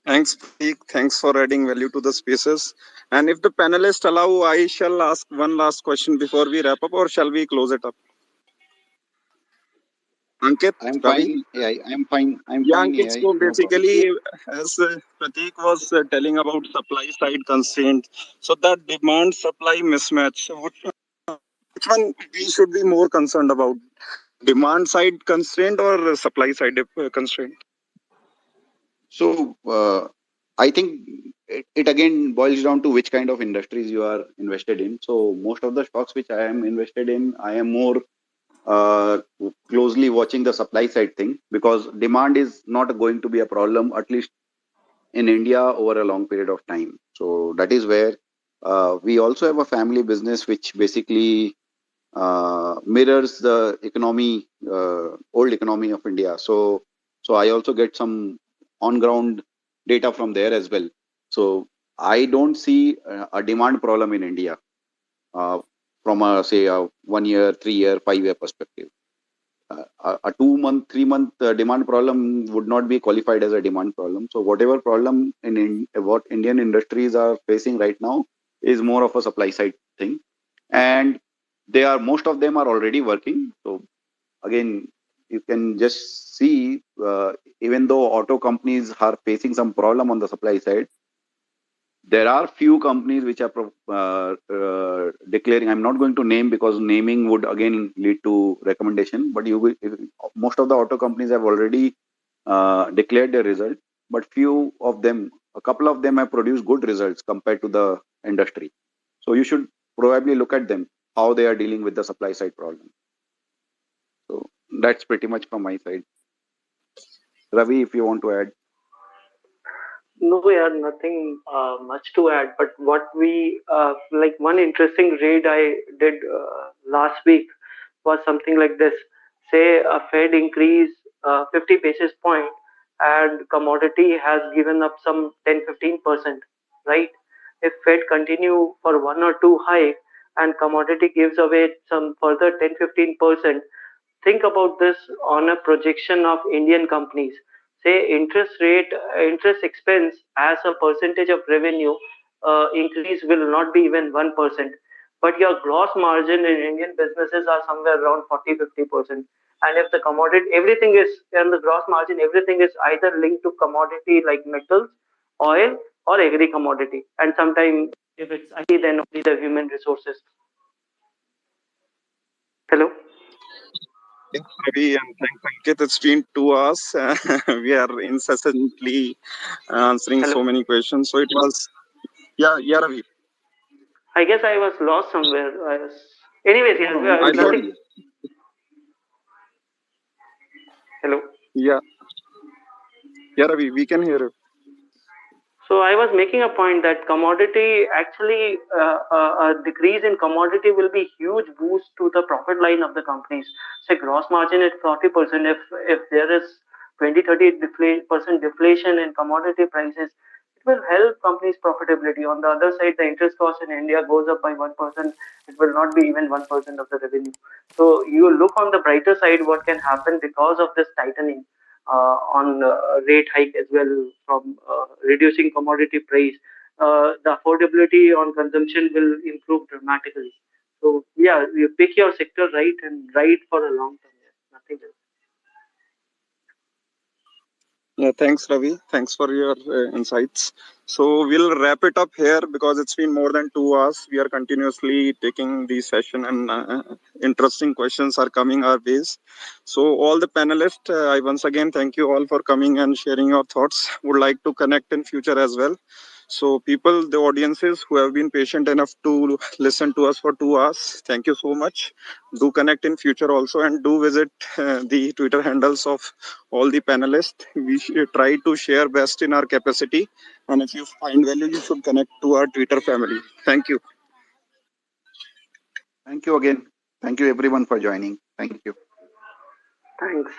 Thanks, Prateek. Thanks for adding value to the spaces. And if the panelists allow, I shall ask one last question before we wrap up, or shall we close it up? Ankit, I'm Ravi? fine. Yeah, I'm fine. I'm Yeah, fine. Ankit. AI. So No problem. basically, as Prateek was telling about supply side constraint, so that demand supply mismatch. So which one we should be more concerned about? Demand side constraint or supply side constraint? So I think it again boils down to which kind of industries you are invested in. So most of the stocks which I am invested in, I am more closely watching the supply side thing, because demand is not going to be a problem, at least in India, over a long period of time. So that is where we also have a family business which basically mirrors the economy, old economy of India. So I also get some on ground data from there as well. So I don't see a demand problem in India uh, from a, say, a 1 year, 3 year, 5 year perspective. A 2 month, 3 month demand problem would not be qualified as a demand problem. So whatever problem what Indian industries are facing right now is more of a supply side thing, and most of them are already working. So again, you can just see, even though auto companies are facing some problem on the supply side, there are few companies which are declaring. I'm not going to name because naming would again lead to recommendation. But most of the auto companies have already declared their result. But few of them, a couple of them have produced good results compared to the industry. So you should probably look at them, how they are dealing with the supply side problem. So that's pretty much from my side. Ravi, if you want to add. No, yeah, nothing much to add. But what we like, one interesting read I did last week was something like this. Say a Fed increase 50 basis point and commodity has given up some 10-15%, right? If Fed continue for one or two hike and commodity gives away some further 10-15%, think about this on a projection of Indian companies. Say interest expense as a percentage of revenue increase will not be even 1%, but your gross margin in Indian businesses are somewhere around 40-50%. And if the commodity, everything is in the gross margin, everything is either linked to commodity like metals, oil, or agri commodity. And sometimes if it's IT, then only the human resources. Hello. Thanks, Ravi, and thanks, Ankit. It's been 2 hours. We are incessantly answering Hello. so many questions. So it was, yeah, Ravi. I guess I was lost somewhere. I was. Anyways, No, yeah, no, we I could hear thought, nothing. you. Hello. yeah, Ravi, we can hear you. So I was making a point that commodity actually a decrease in commodity will be huge boost to the profit line of the companies. Say gross margin at 40%. If there is 20-30% deflation in commodity prices, it will help companies' profitability. On the other side, the interest cost in India goes up by 1%. It will not be even 1% of the revenue. So you look on the brighter side, what can happen because of this tightening on rate hike as well from reducing commodity price. The affordability on consumption will improve dramatically. So yeah, you pick your sector right and right for a long term. Yes, nothing else. Yeah, thanks, Ravi. Thanks for your insights. So we'll wrap it up here because it's been more than 2 hours. We are continuously taking the session, and interesting questions are coming our ways. So all the panelists, I once again thank you all for coming and sharing your thoughts. Would like to connect in future as well. So people, the audiences who have been patient enough to listen to us for 2 hours, thank you so much. Do connect in future also, and do visit the Twitter handles of all the panelists. We should try to share best in our capacity, and if you find value, you should connect to our Twitter family. Thank you. Thank you again. Thank you everyone for joining. Thank you. Thanks.